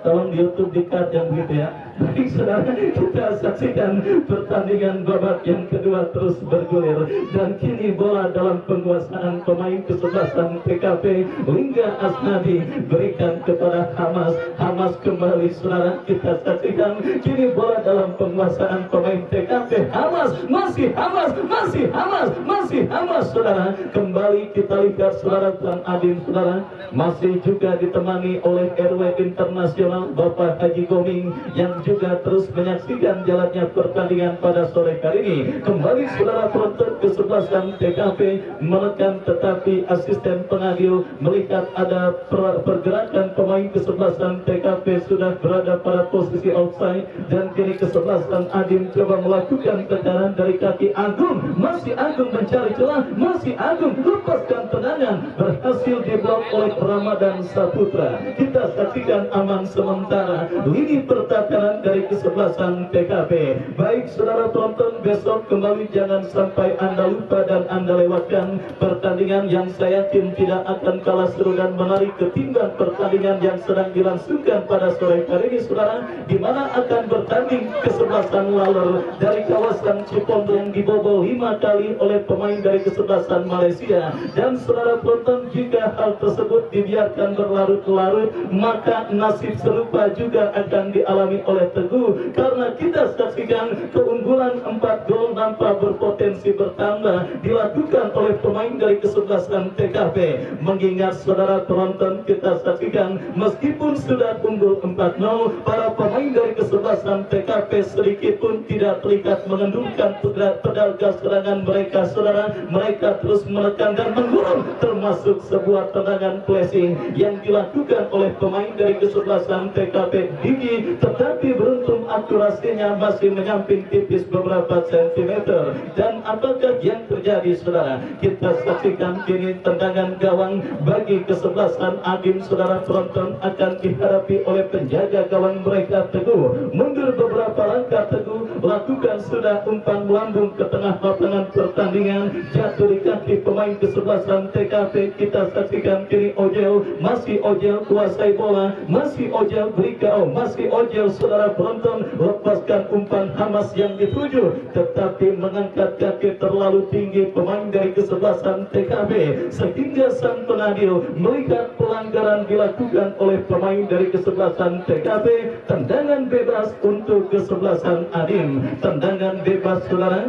tolong di YouTube di-cut yang begitu ya. Baik saudara, kita saksikan pertandingan babak yang kedua terus bergulir dan kini bola dalam penguasaan pemain kesebelasan TKP. Lingga Asnadi berikan kepada Hamas. Hamas kembali kembali saudara kita saksikan kini bola dalam penguasaan pemain TKP. Hamas, masih Hamas, masih Hamas, masih Hamas saudara. Kembali kita lihat saudara Tuan Adin saudara, masih juga ditemani oleh RW Internasional Bapak Haji Goming yang juga terus menyaksikan jalannya pertandingan pada sore hari ini. Kembali saudara penonton kesebelasan TKP menekan, tetapi asisten pengadil melihat ada pergerakan pemain kesebelasan TKP sudah berada pada posisi offside, dan kini kesebelasan Adim coba melakukan tekanan dari kaki Agung. Masih Agung mencari celah, masih Agung lepaskan tendangan, berhasil diblok oleh Ramadan Saputra. Kita saksikan aman sementara lini pertahanan dari kesebelasan TKP. Baik saudara penonton, besok kembali jangan sampai Anda lupa dan Anda lewatkan pertandingan yang saya yakin tidak akan kalah seru dan menarik ketimbang pertandingan yang sedang dilangsungkan pada sore hari ini saudara, di mana akan bertanding kesebelasan Laler dari kawasan Cipondong dibobol 5 kali oleh pemain dari kesebelasan Malaysia. Dan saudara penonton, jika hal tersebut dibiarkan berlarut-larut maka nasib serupa juga akan dialami oleh Teguh, karena kita saksikan keunggulan 4 gol tanpa berpotensi bertambah dilakukan oleh pemain dari kesebelasan TKP. Mengingat saudara penonton, kita saksikan meskipun sudah unggul 4-0, para pemain dari kesebelasan TKP sedikit pun tidak terlihat mengendurkan pedal gas serangan mereka saudara. Mereka terus menekan dan menggulung, termasuk sebuah tendangan flashing yang dilakukan oleh pemain dari kesebelasan TKP Digi, tetapi beruntung akurasinya masih menyamping tipis beberapa sentimeter. Dan apakah yang terjadi saudara? Kita saksikan kini tendangan gawang bagi kesebelasan Adim saudara penonton akan dihadapi oleh penjaga gawang mereka Teguh. Mundur beberapa langkah Teguh, lakukan sudah umpan melambung ke tengah lapangan pertandingan, jatuh di kaki pemain kesebelasan TKP. Kita saksikan kini Ojel, masih Ojel kuasai bola, masih Ojel beri KO, masih Ojel saudara penonton lepaskan umpan Hamas yang dituju, tetapi mengangkat kaki terlalu tinggi pemain dari kesebelasan TKP sehingga sang pengadil melihat pelanggaran dilakukan oleh pemain dari kesebelasan TKP. Tendangan bebas untuk kesebelasan Adim, tendangan bebas saudara.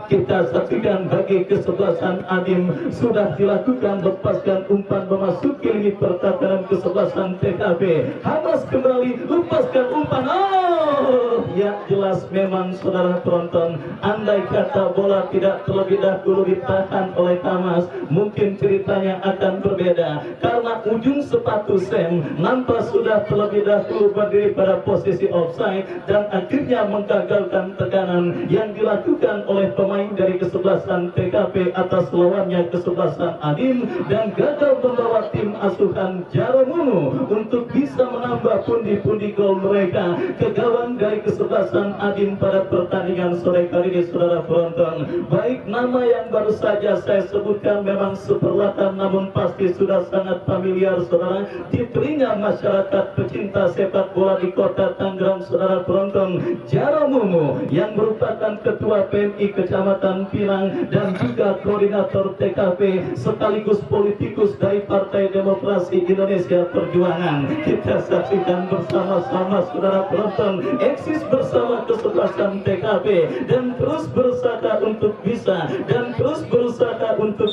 Kita saksikan bagi kesebelasan Adim sudah dilakukan, lepaskan umpan memasuki lini pertahanan kesebelasan TKP. Hamas kembali lepaskan umpan. Oh, ya jelas memang saudara penonton, andai kata bola tidak terlebih dahulu ditahan oleh Hamas, mungkin ceritanya akan berbeda, karena ujung sepatu Sam nampak sudah terlebih dahulu berdiri pada posisi offside dan akhirnya menggagalkan tekanan yang dilakukan oleh pemain dari kesebelasan TKP atas lawannya kesebelasan Adim, dan gagal membawa tim asuhan Jaromumu untuk bisa menambah pundi-pundi gol mereka ke gawang dari kesebelasan Adim pada pertandingan sore kali ini saudara penonton. Baik, nama yang baru saja saya sebutkan memang seperlatan namun pasti sudah sangat familiar saudara di telinga masyarakat pecinta sepak bola di kota Tangerang saudara penonton. Jaromumu yang merupakan ketua PMI Kecamatan Pinang dan juga koordinator TKP sekaligus politikus dari Partai Demokrasi Indonesia Perjuangan. Kita saksikan bersama-sama saudara penonton, eksis bersama kesebelasan TKP dan terus berusaha untuk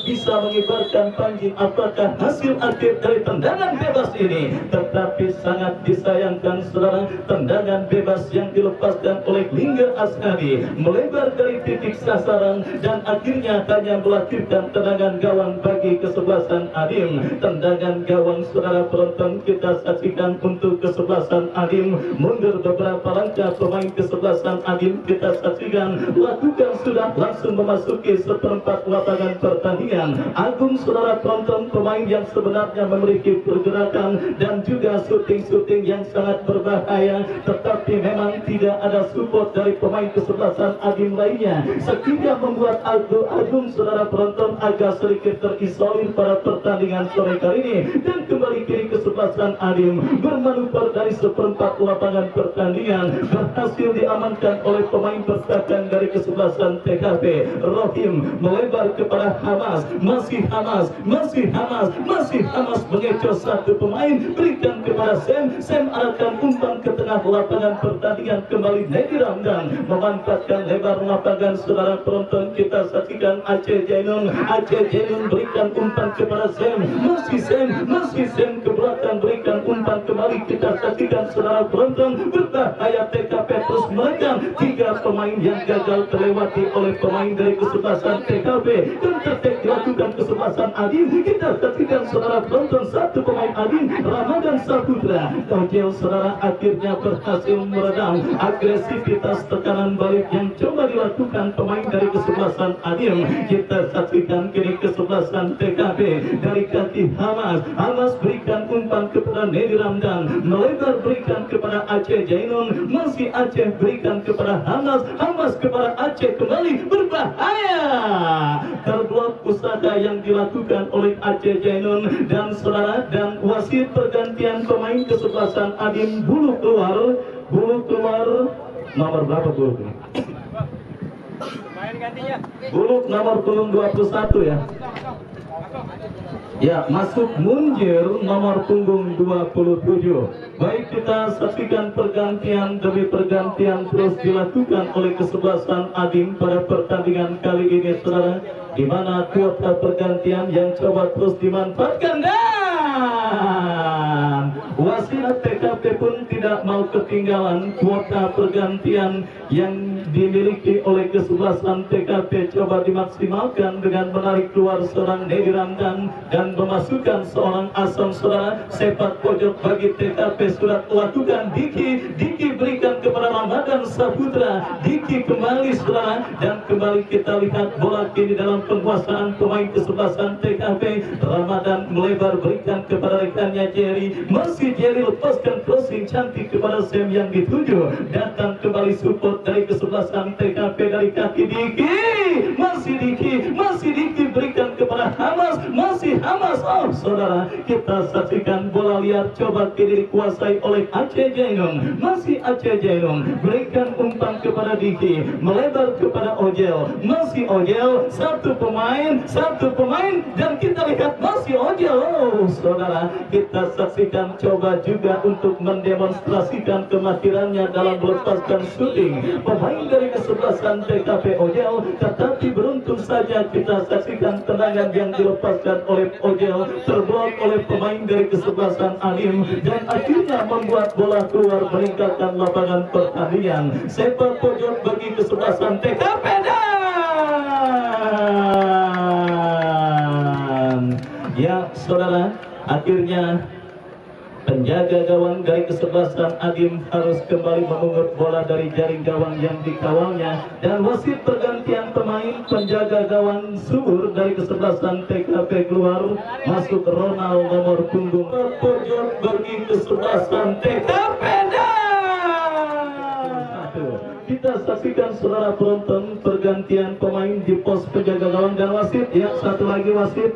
bisa mengibarkan panji apakah hasil akhir dari tendangan bebas ini. Tetapi sangat disayangkan saudara, tendangan bebas yang dilepaskan oleh Lingga Asadi melebar dari titik sasaran dan akhirnya hanya melahirkan tendangan gawang bagi kesebelasan Adim. Tendangan gawang saudara penonton kita saksikan untuk kesebelasan Adim, mundur beberapa langkah pemain kesebelasan Adim kita saksikan lakukan sudah langsung memasuki seperempat lapangan pertandingan. Agung saudara penonton, pemain yang sebenarnya memiliki pergerakan dan juga syuting yang sangat berbahaya, tetapi memang tidak ada support dari pemain kesebelasan Adim lainnya sehingga membuat Agung saudara penonton agak sedikit terisolir pada pertandingan sore kali ini. Dan kembali kiri kesebelasan Adim bermanuver dari seperempat lapangan pertandingan, berhasil diamankan diamankan oleh pemain pertahanan dari kesebelasan TKP. Rohim melebar kepada Hamas, masih Hamas, masih Hamas, masih Hamas mengecoh satu pemain, berikan kepada Sam arahkan umpan ke tengah lapangan pertandingan. Kembali Nedi Ramdan memanfaatkan lebar lapangan. Saudara penonton, kita saksikan Aceh Jainun berikan umpan kepada Sam, masih Sam ke belakang berikan umpan kembali. Kita saksikan saudara penonton, berbahaya TKP terus merekam 3 pemain yang gagal terlewati oleh pemain dari kesebelasan TKP dan tertek dilakukan kesebelasan Adin. Kita saksikan saudara penonton, 1 pemain Adin, Ramadan Saputra Ojel saudara akhirnya berhasil meredam agresivitas tekanan balik yang coba dilakukan pemain dari kesebelasan Adin. Kita saksikan kini kesebelasan TKP dari kaki Hamas berikan umpan kepada Nedi Ramdan, melebar berikan kepada Aceh Jainun, masih Aceh berikan kepada Hamas kepada Aceh, kembali berbahaya, terblok usaha yang dilakukan oleh Aceh Jainun dan saudara, dan wasit pergantian pemain kesebelasan Adim. Bulu keluar nomor berapa bulu? Bulu nomor punggung 21 ya. Ya, masuk Munjir nomor punggung 27. Baik, kita saksikan pergantian demi pergantian terus dilakukan oleh kesebelasan Adim pada pertandingan kali ini saudara, di mana kuota pergantian yang coba terus dimanfaatkan dan wasit TKP pun tidak mau ketinggalan kuota pergantian yang dimiliki oleh kesebelasan TKP coba dimaksimalkan dengan menarik keluar seorang Nedi Ramdan dan memasukkan seorang Asam saudara. Sepak pojok bagi TKP sudah lakukan. Diki berikan kepada Ramadan Saputra, Diki kembali saudara, dan kembali kita lihat bola kini dalam penguasaan pemain kesebelasan TKP. Ramadan melebar berikan kepada rekannya Jerry, masih Jerry lepaskan crossing cantik kepada Sam yang dituju, datang kembali support dari kesebelasan TKP dari kaki Diki, masih Diki berikan kepada Hamas, masih Hamas. Oh saudara, kita saksikan bola liar coba kini dikuasai oleh Aceh Jainun, masih Aceh Jainun berikan umpan kepada Diki, melebar kepada Ojel, masih Ojel, satu pemain dan kita lihat masih Ojel. Oh saudara, kita saksikan coba juga untuk mendemonstrasikan kemahirannya dalam melepaskan shooting pemain dari kesebelasan TKP Ojel, tetapi beruntung saja kita saksikan tendangan yang dilepaskan oleh Ojel terblok oleh pemain dari kesebelasan Anim dan akhirnya membuat bola keluar meninggalkan lapangan pertandingan. Sepak pojok bagi kesebelasan TKP dan ya saudara, akhirnya penjaga gawang dari kesebelasan Adim harus kembali mengungut bola dari jaring gawang yang dikawalnya, dan wasit pergantian pemain penjaga gawang Subur dari kesebelasan TKP keluar, masuk Ronald nomor punggung pojok bagi kesebelasan TKP. Kita saksikan saudara penonton pergantian pemain di pos penjaga gawang dan wasit. Ya, satu lagi wasit.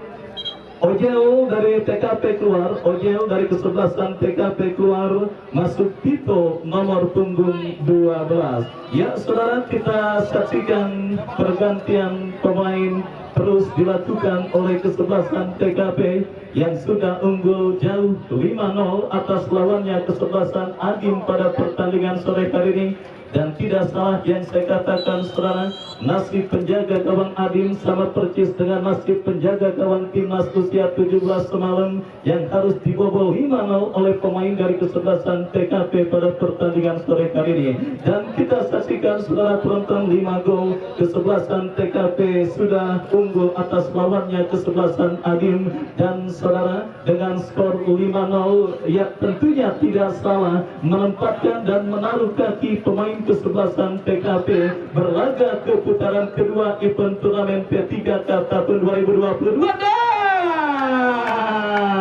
Ojel dari TKP keluar, Ojel dari kesebelasan TKP keluar, masuk Tito nomor punggung 12. Ya saudara, kita saksikan pergantian pemain terus dilakukan oleh kesebelasan TKP yang sudah unggul jauh 5-0 atas lawannya kesebelasan Adim pada pertandingan sore hari ini. Dan tidak salah yang saya katakan saudara, nasib penjaga gawang Adim sama persis dengan nasib penjaga gawang timnas usia 17 semalam yang harus dibobol 5-0 oleh pemain dari kesebelasan TKP pada pertandingan sore hari ini. Dan kita saksikan saudara penonton, 5 gol kesebelasan TKP sudah unggul atas lawannya kesebelasan Adim, dan saudara dengan skor 5-0 ya tentunya tidak salah menempatkan dan menaruh kaki pemain kesebelasan TKP berlaga ke putaran kedua event turnamen P3K tahun 2022.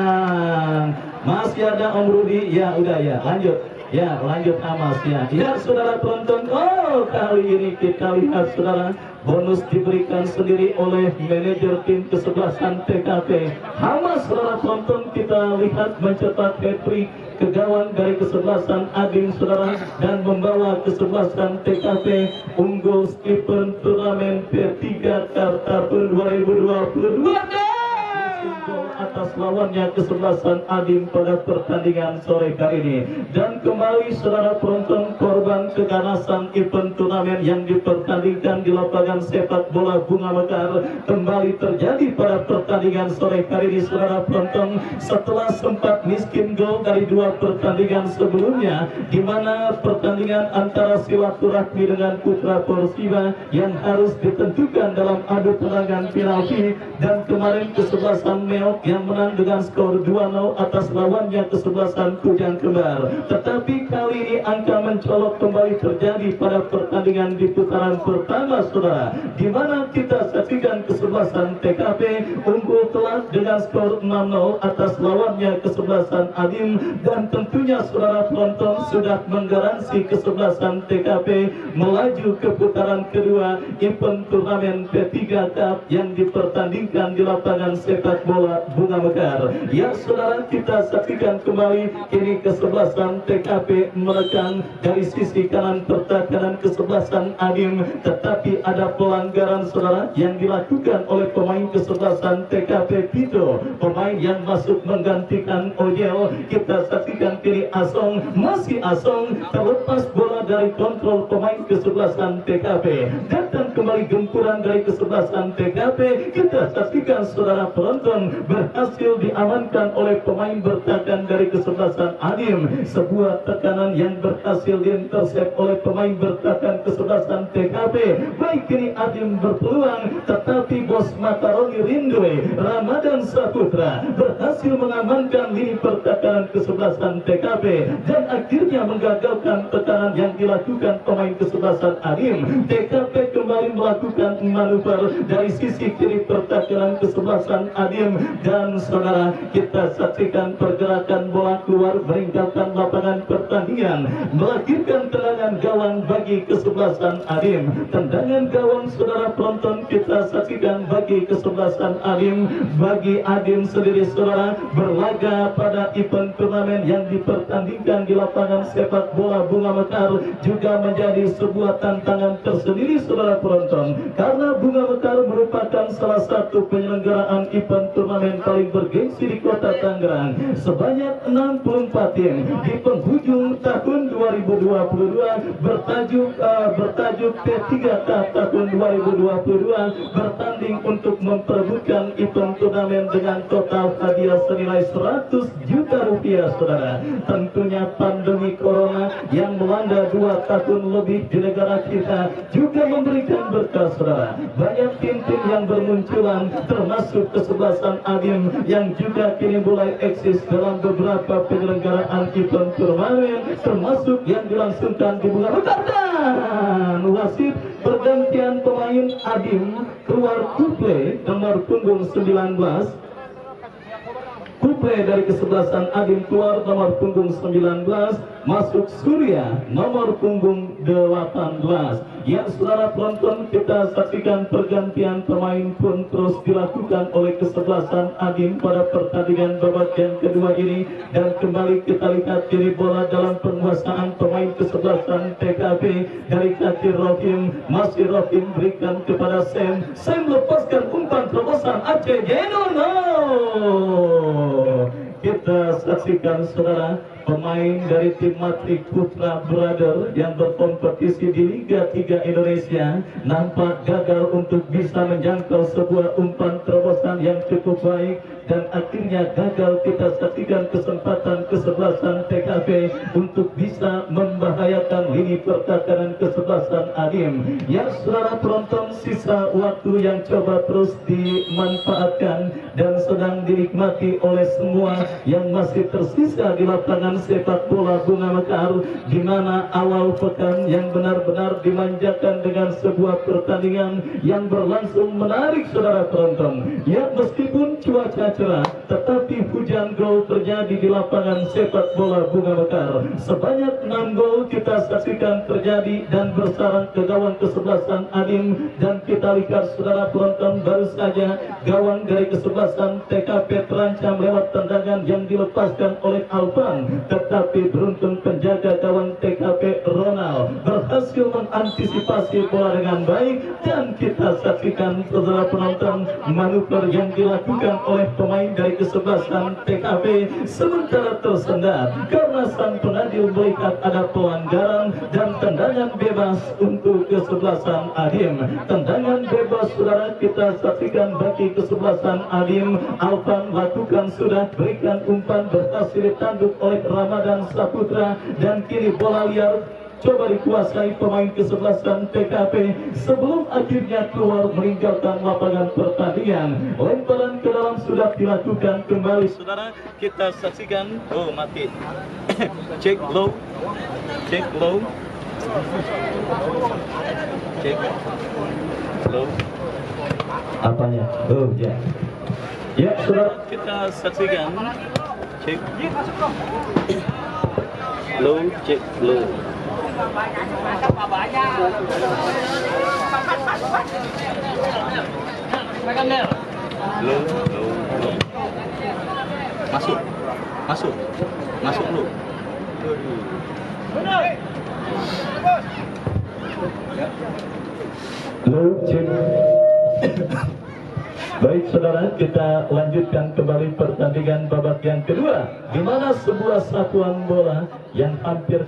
Dan masih ada Om Rudi, ya udah ya lanjut. Ya lanjut Hamas ya. Ya saudara penonton, oh kali ini kita lihat saudara, bonus diberikan sendiri oleh manajer tim kesebelasan TKP Hamas. Saudara penonton, kita lihat mencetak hat-trick ke gawang dari kesebelasan Adim saudara, dan membawa kesebelasan TKP unggul Stephen turnamen P3 tahun 2022 atas lawannya kesebelasan Adim pada pertandingan sore kali ini. Dan kembali saudara penonton, korban keganasan event turnamen yang dipertandingkan di lapangan sepak bola Bunga Mekar kembali terjadi pada pertandingan sore kali ini saudara penonton, setelah sempat miskin gol dari dua pertandingan sebelumnya, di mana pertandingan antara silaturahmi dengan Putra Persiba yang harus ditentukan dalam adu tendangan penalti, dan kemarin kesebelasan Meok yang menang dengan skor 2-0 atas lawannya kesebelasan Kujang Kembar. Tetapi kali ini angka mencolok kembali terjadi pada pertandingan di putaran pertama saudara, di mana kita saksikan kesebelasan TKP unggul telak dengan skor 6-0 atas lawannya kesebelasan Adim, dan tentunya saudara penonton sudah menggaransi kesebelasan TKP melaju ke putaran kedua event turnamen P3 Cup yang dipertandingkan di lapangan sepak bola Bunga Mekar. Ya saudara, kita saksikan kembali kini kesebelasan TKP menekan dari sisi kanan pertahanan kesebelasan Adim, tetapi ada pelanggaran saudara yang dilakukan oleh pemain kesebelasan TKP Pito, pemain yang masuk menggantikan Ojel. Kita saksikan kini Asong, masih Asong terlepas bola dari kontrol pemain kesebelasan TKP, datang kembali gempuran dari kesebelasan TKP. Kita saksikan saudara penonton berhasil diamankan oleh pemain bertahan dari kesebelasan Adim, sebuah tekanan yang berhasil diintersep oleh pemain bertahan kesebelasan TKP. Baik kini Adim berpeluang, tetapi bos Makaroni Rindoe Ramadan Saputra berhasil mengamankan lini pertahanan kesebelasan TKP, dan akhirnya menggagalkan tekanan yang dilakukan pemain kesebelasan Adim. TKP kembali melakukan manuver dari sisi kiri pertahanan kesebelasan Adim, dan saudara kita saksikan pergerakan bola keluar meninggalkan lapangan pertandingan, melahirkan tendangan gawang bagi kesebelasan Adim. Tendangan gawang saudara penonton kita saksikan bagi kesebelasan Adim, bagi Adim sendiri saudara, berlaga pada event turnamen yang dipertandingkan di lapangan sepak bola Bunga Mekar juga menjadi sebuah tantangan tersendiri saudara penonton, karena Bunga Mekar merupakan salah satu penyelenggaraan event turnamen paling bergengsi di kota Tangerang, sebanyak 64 tim di penghujung tahun 2022 bertajuk P3 Cup tahun 2022 bertanding untuk memperebutkan event turnamen dengan total hadiah senilai 100 juta rupiah saudara. Tentunya pandemi corona yang melanda 2 tahun lebih di negara kita juga memberikan berkah saudara. Banyak tim-tim yang bermunculan, termasuk kesebelasan Adim yang juga kini mulai eksis dalam beberapa penyelenggaraan event turnamen, termasuk yang dilangsungkan di Bunga Mekar. Dan wasit pergantian pemain Adim, keluar Kuple nomor punggung 19, Kuple dari kesebelasan Adim keluar nomor punggung 19, masuk Surya nomor punggung 18. Ya saudara penonton, kita saksikan pergantian pemain pun terus dilakukan oleh kesebelasan Adim pada pertandingan babak yang kedua ini, dan kembali kita lihat kiri bola dalam penguasaan pemain kesebelasan TKP dari kaki Rohim, masih Rohim berikan kepada Sam lepaskan umpan terobosan Aceh Genono. Kita saksikan saudara, pemain dari tim Matrik Putra Brother yang berkompetisi di Liga 3 Indonesia nampak gagal untuk bisa menjangkau sebuah umpan terobosan yang cukup baik, dan akhirnya gagal. Kita saksikan kesempatan kesebelasan TKP untuk bisa membahayakan lini pertahanan kesebelasan Adim. Ya saudara penonton, sisa waktu yang coba terus dimanfaatkan dan sedang dinikmati oleh semua yang masih tersisa di lapangan sepak bola Bunga Mekar, di mana awal pekan yang benar-benar dimanjakan dengan sebuah pertandingan yang berlangsung menarik saudara penonton. Ya meskipun cuaca cerah, tetapi hujan gol terjadi di lapangan sepak bola Bunga Mekar. Sebanyak 6 gol kita saksikan terjadi dan bersarang ke gawang kesebelasan Adim, dan kita lihat saudara penonton, baru saja gawang dari kesebelasan TKP terancam lewat tendangan yang dilepaskan oleh Alvan. tetapi beruntung penjaga gawang TKP Ronald berhasil mengantisipasi bola dengan baik, dan kita saksikan saudara penonton manuver yang dilakukan oleh pemain dari kesebelasan TKP sementara tersendat karena sang pengadil melihat ada pelanggaran dan tendangan bebas untuk kesebelasan Adim. Tendangan bebas saudara kita saksikan bagi kesebelasan Adim. Alvan lakukan sudah, berikan umpan, berhasil ditanduk oleh Ramadan Saputra, dan kini bola liar coba dikuasai pemain kesebelasan TKP sebelum akhirnya keluar meninggalkan lapangan pertandingan. Lemparan ke dalam sudah dilakukan kembali saudara, kita saksikan. Oh mati. Cek low, cek low, cek low. Apanya? Oh ya. Ya saudara, kita saksikan. Cek low, cek low. Low. Masuk lu. Low, cek. Baik saudara, kita lanjutkan kembali pertandingan babak yang kedua, di mana sebuah satuan bola yang hampir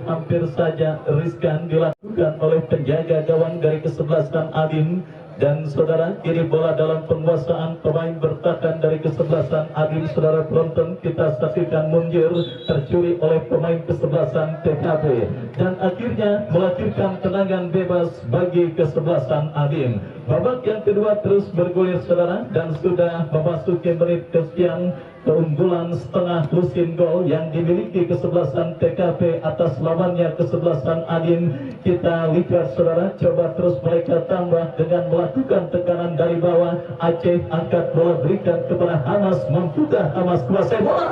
saja riskan dilakukan oleh penjaga gawang dari kesebelasan Adim. Dan saudara, kini bola dalam penguasaan pemain bertahan dari kesebelasan Adim. Saudara penonton, kita saksikan Munjir tercuri oleh pemain kesebelasan TKP, dan akhirnya melahirkan tendangan bebas bagi kesebelasan Adim. Babak yang kedua terus bergulir saudara, dan sudah memasuki menit kesekian. Keunggulan setengah lusin gol yang dimiliki kesebelasan TKP atas lawannya kesebelasan Adim. Kita lihat saudara, coba terus mereka tambah dengan melakukan tekanan dari bawah. Aceh angkat bola, berikan kepada Hamas, mampukah Hamas kuasai bola?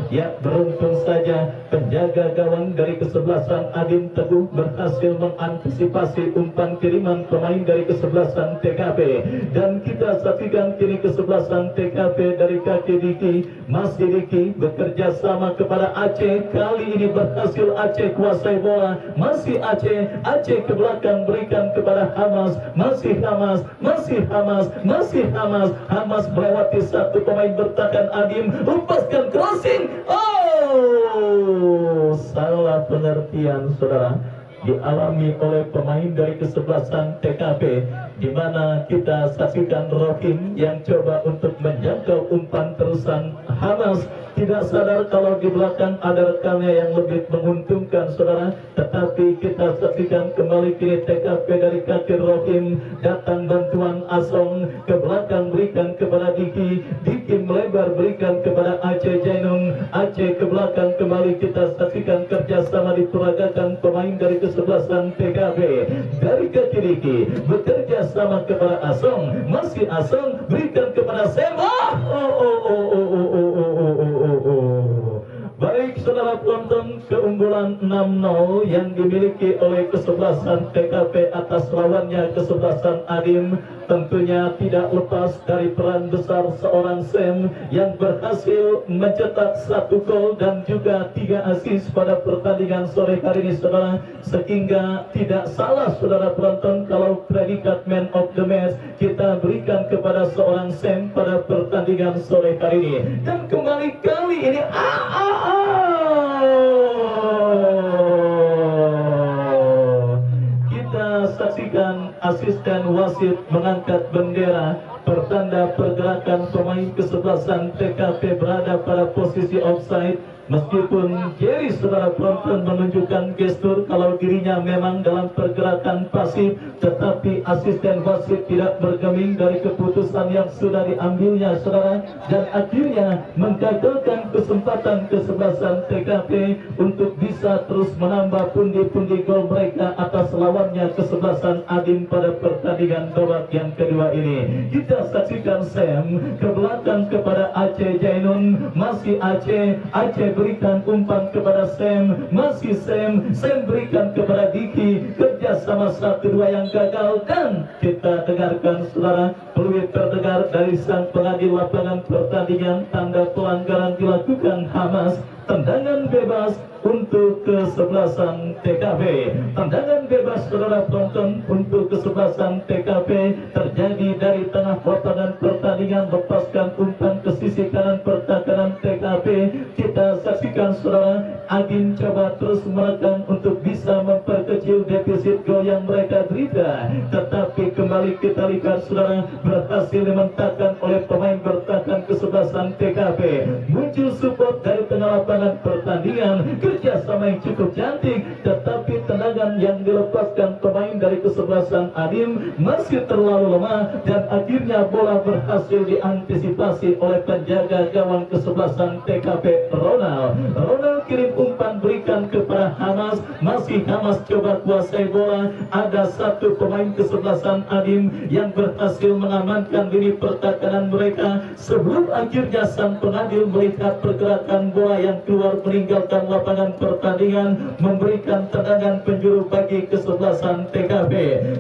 Ya, beruntung saja penjaga gawang dari kesebelasan Adim Teguh berhasil mengantisipasi umpan kiriman pemain dari kesebelasan TKP, dan kita saksikan kini kesebelasan TKP dari kaki Diki, masih Diki bekerja sama kepada Aceh. Kali ini berhasil Aceh kuasai bola, masih Aceh ke belakang, berikan kepada Hamas, masih Hamas melewati satu pemain bertahan Adim, lepaskan crossing. Oh, salah pengertian saudara dialami oleh pemain dari kesebelasan TKP, di mana kita saksikan Rohim yang coba untuk menjangkau umpan terusan Hamas, tidak sadar kalau di belakang ada rekannya yang lebih menguntungkan saudara. Tetapi kita saksikan kembali kini TKP dari kaki Rohim, datang bantuan Asong ke belakang, berikan kepada Diki melebar, berikan kepada Aceh Jainung, Aceh ke belakang kembali. Kita saksikan kerjasama diperagakan pemain dari kesebelasan TKP dari kaki Diki, bekerja sama kepada Asong, masih Asong, berikan kepada Sembah. Baik saudara penonton, keunggulan 6-0 yang dimiliki oleh kesebelasan TKP atas lawannya kesebelasan Adim tentunya tidak lepas dari peran besar seorang Sam yang berhasil mencetak 1 gol dan juga 3 assist pada pertandingan sore hari ini saudara, sehingga tidak salah saudara penonton kalau predikat man of the match kita berikan kepada seorang Sam pada pertandingan sore hari ini. Dan kembali kali ini kita saksikan asisten wasit mengangkat bendera pertanda pergerakan pemain kesebelasan TKP berada pada posisi offside. Meskipun Jerry saudara penonton menunjukkan gestur kalau dirinya memang dalam pergerakan pasif, tetapi asisten wasit tidak bergeming dari keputusan yang sudah diambilnya saudara, dan akhirnya menggagalkan kesempatan kesebelasan TKP untuk bisa terus menambah pundi-pundi gol mereka atas lawannya kesebelasan Adim pada pertandingan babak yang kedua ini. Kita saksikan Sam ke belakang kepada Aceh Jainun, masih Aceh berikan umpan kepada Sam, masih Sam berikan kepada Diki, kerjasama 1-2 yang gagal, dan kita dengarkan saudara peluit terdengar dari sang pengadil lapangan pertandingan. Tanda pelanggaran dilakukan Hamas, tendangan bebas untuk kesebelasan TKP. Tendangan bebas saudara penonton untuk kesebelasan TKP terjadi dari tengah lapangan pertandingan, lepaskan umpan ke sisi kanan pertahanan TKP. Kita saksikan saudara, Agin coba terus menekan untuk bisa memperkecil defisit gol yang mereka derita, tetapi kembali kita lihat saudara, berhasil dimentakkan oleh pemain bertahan kesebelasan TKP. Muncul support dari tengah lapangan pertandingan, kerjasama yang cukup cantik, tetapi tendangan yang dilepaskan pemain dari kesebelasan Adim masih terlalu lemah, dan akhirnya bola berhasil diantisipasi oleh penjaga gawang kesebelasan TKP Ronald. Ronald kirim umpan berikan kepada Hamas, masih Hamas coba kuasai bola. Ada satu pemain kesebelasan Adim yang berhasil mengamankan diri pertahanan mereka sebelum akhirnya sang pengadil melihat pergerakan bola yang keluar meninggalkan lapangan pertandingan, memberikan tendangan penjuru bagi kesebelasan TKP.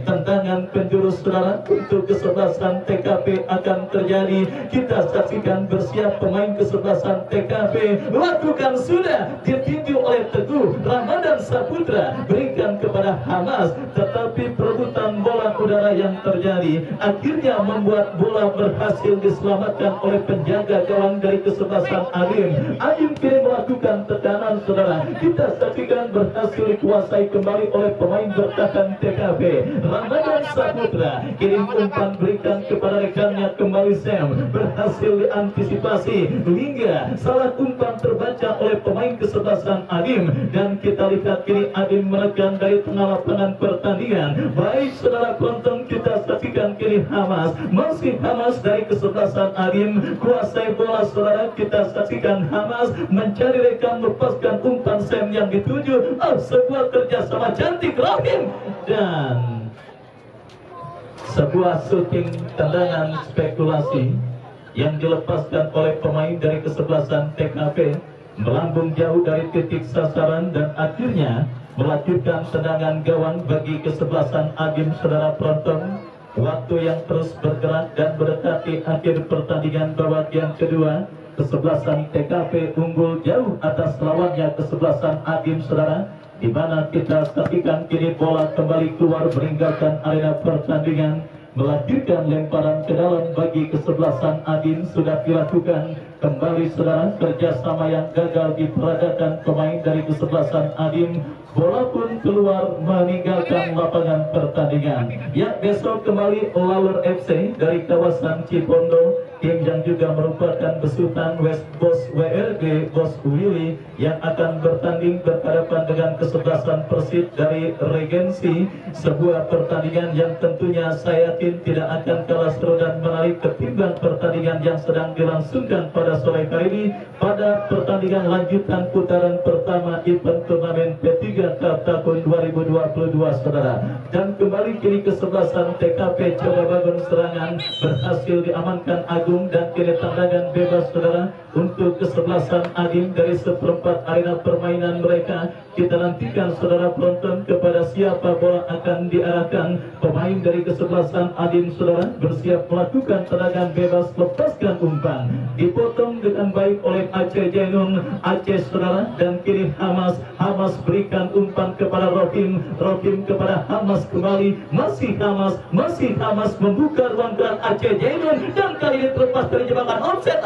Tendangan penjuru saudara untuk kesebelasan TKP akan terjadi. Kita saksikan, bersiap pemain kesebelasan TKP, lakukan sudah, ditinju oleh Teguh Ramadan Saputra, berikan kepada Hamas, tetapi perebutan bola udara yang terjadi akhirnya membuat bola berhasil diselamatkan oleh penjaga gawang dari kesebelasan Adim. Adim kini melakukan tekanan saudara, kita saksikan berhasil dikuasai kembali oleh pemain bertahan TKP. Ramadan Saputra kirim umpan berikan kepada rekannya kembali, Sam, berhasil diantisipasi hingga salah umpan terbaca oleh pemain kesebelasan Adim, dan kita lihat kini Adim menekan dari tengah lapangan pertandingan. Baik saudara penonton, kita saksikan kini Hamas, masih Hamas dari kesebelasan Adim kuasai bola saudara. Kita saksikan Hamas mencari rekan, lepaskan umpan Sam yang dituju. Sebuah kerjasama cantik Rahim, dan sebuah shooting tendangan spekulasi yang dilepaskan oleh pemain dari kesebelasan TKP melambung jauh dari titik sasaran, dan akhirnya melanjutkan tendangan gawang bagi kesebelasan Adim. Saudara penonton, waktu yang terus bergerak dan mendekati akhir pertandingan babak yang kedua. Kesebelasan TKP unggul jauh atas lawannya kesebelasan Adim saudara, di mana kita saksikan kini bola kembali keluar meninggalkan arena pertandingan, melanjutkan lemparan ke dalam bagi kesebelasan Adim sudah dilakukan kembali saudara. Kerjasama yang gagal diperagakan pemain dari kesebelasan Adim, bola pun keluar meninggalkan lapangan pertandingan. Ya, besok kembali Laler FC dari kawasan Cipondo, tim yang juga merupakan besutan West Bos WRG Bos Willy, yang akan bertanding berhadapan dengan kesebelasan Persib dari Regensi. Sebuah pertandingan yang tentunya saya yakin tidak akan kalah seru dan menarik ketimbang pertandingan yang sedang dilangsungkan pada sore hari ini pada pertandingan lanjutan putaran pertama event turnamen P3 Cup tahun 2022 saudara. Dan kembali kini kesebelasan TKP coba bangun serangan, berhasil diamankan Agung, dan kini tendangan bebas saudara untuk kesebelasan Adim dari seperempat arena permainan mereka. Kita nantikan saudara penonton kepada siapa bola akan diarahkan. Pemain dari kesebelasan Adim saudara bersiap melakukan tendangan bebas, lepaskan umpan, dipotong dengan baik oleh Aceh Jainun, Aceh saudara, dan kini Hamas berikan umpan kepada Rohim kepada Hamas kembali, masih Hamas membuka ruang gerak Aceh Jainun, dan kali ini terlepas dari jebakan offset.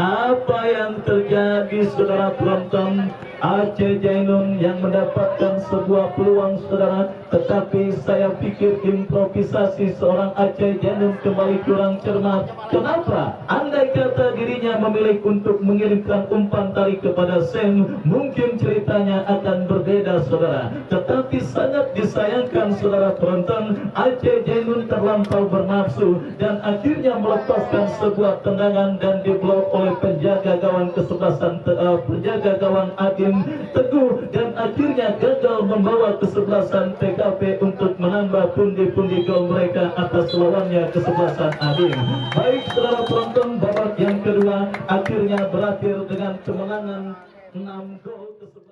Apa yang terjadi saudara penonton? Aceh Jainun yang mendapatkan sebuah peluang saudara, tetapi saya pikir improvisasi seorang Aceh Jainun kembali kurang cermat. Kenapa? Andai kata dirinya memilih untuk mengirimkan umpan tali kepada Sam, mungkin ceritanya akan berbeda saudara. Tetapi sangat disayangkan saudara penonton, Aceh Jainun terlampau bernafsu dan akhirnya melepaskan sebuah tendangan dan diblok oleh penjaga gawang kesebelasan penjaga gawang Adim Teguh, dan akhirnya gagal membawa kesebelasan TKP untuk menambah pundi-pundi gol mereka atas lawannya kesebelasan Adim. Baik saudara penonton, babak yang kedua akhirnya berakhir dengan kemenangan 6 gol ke 11.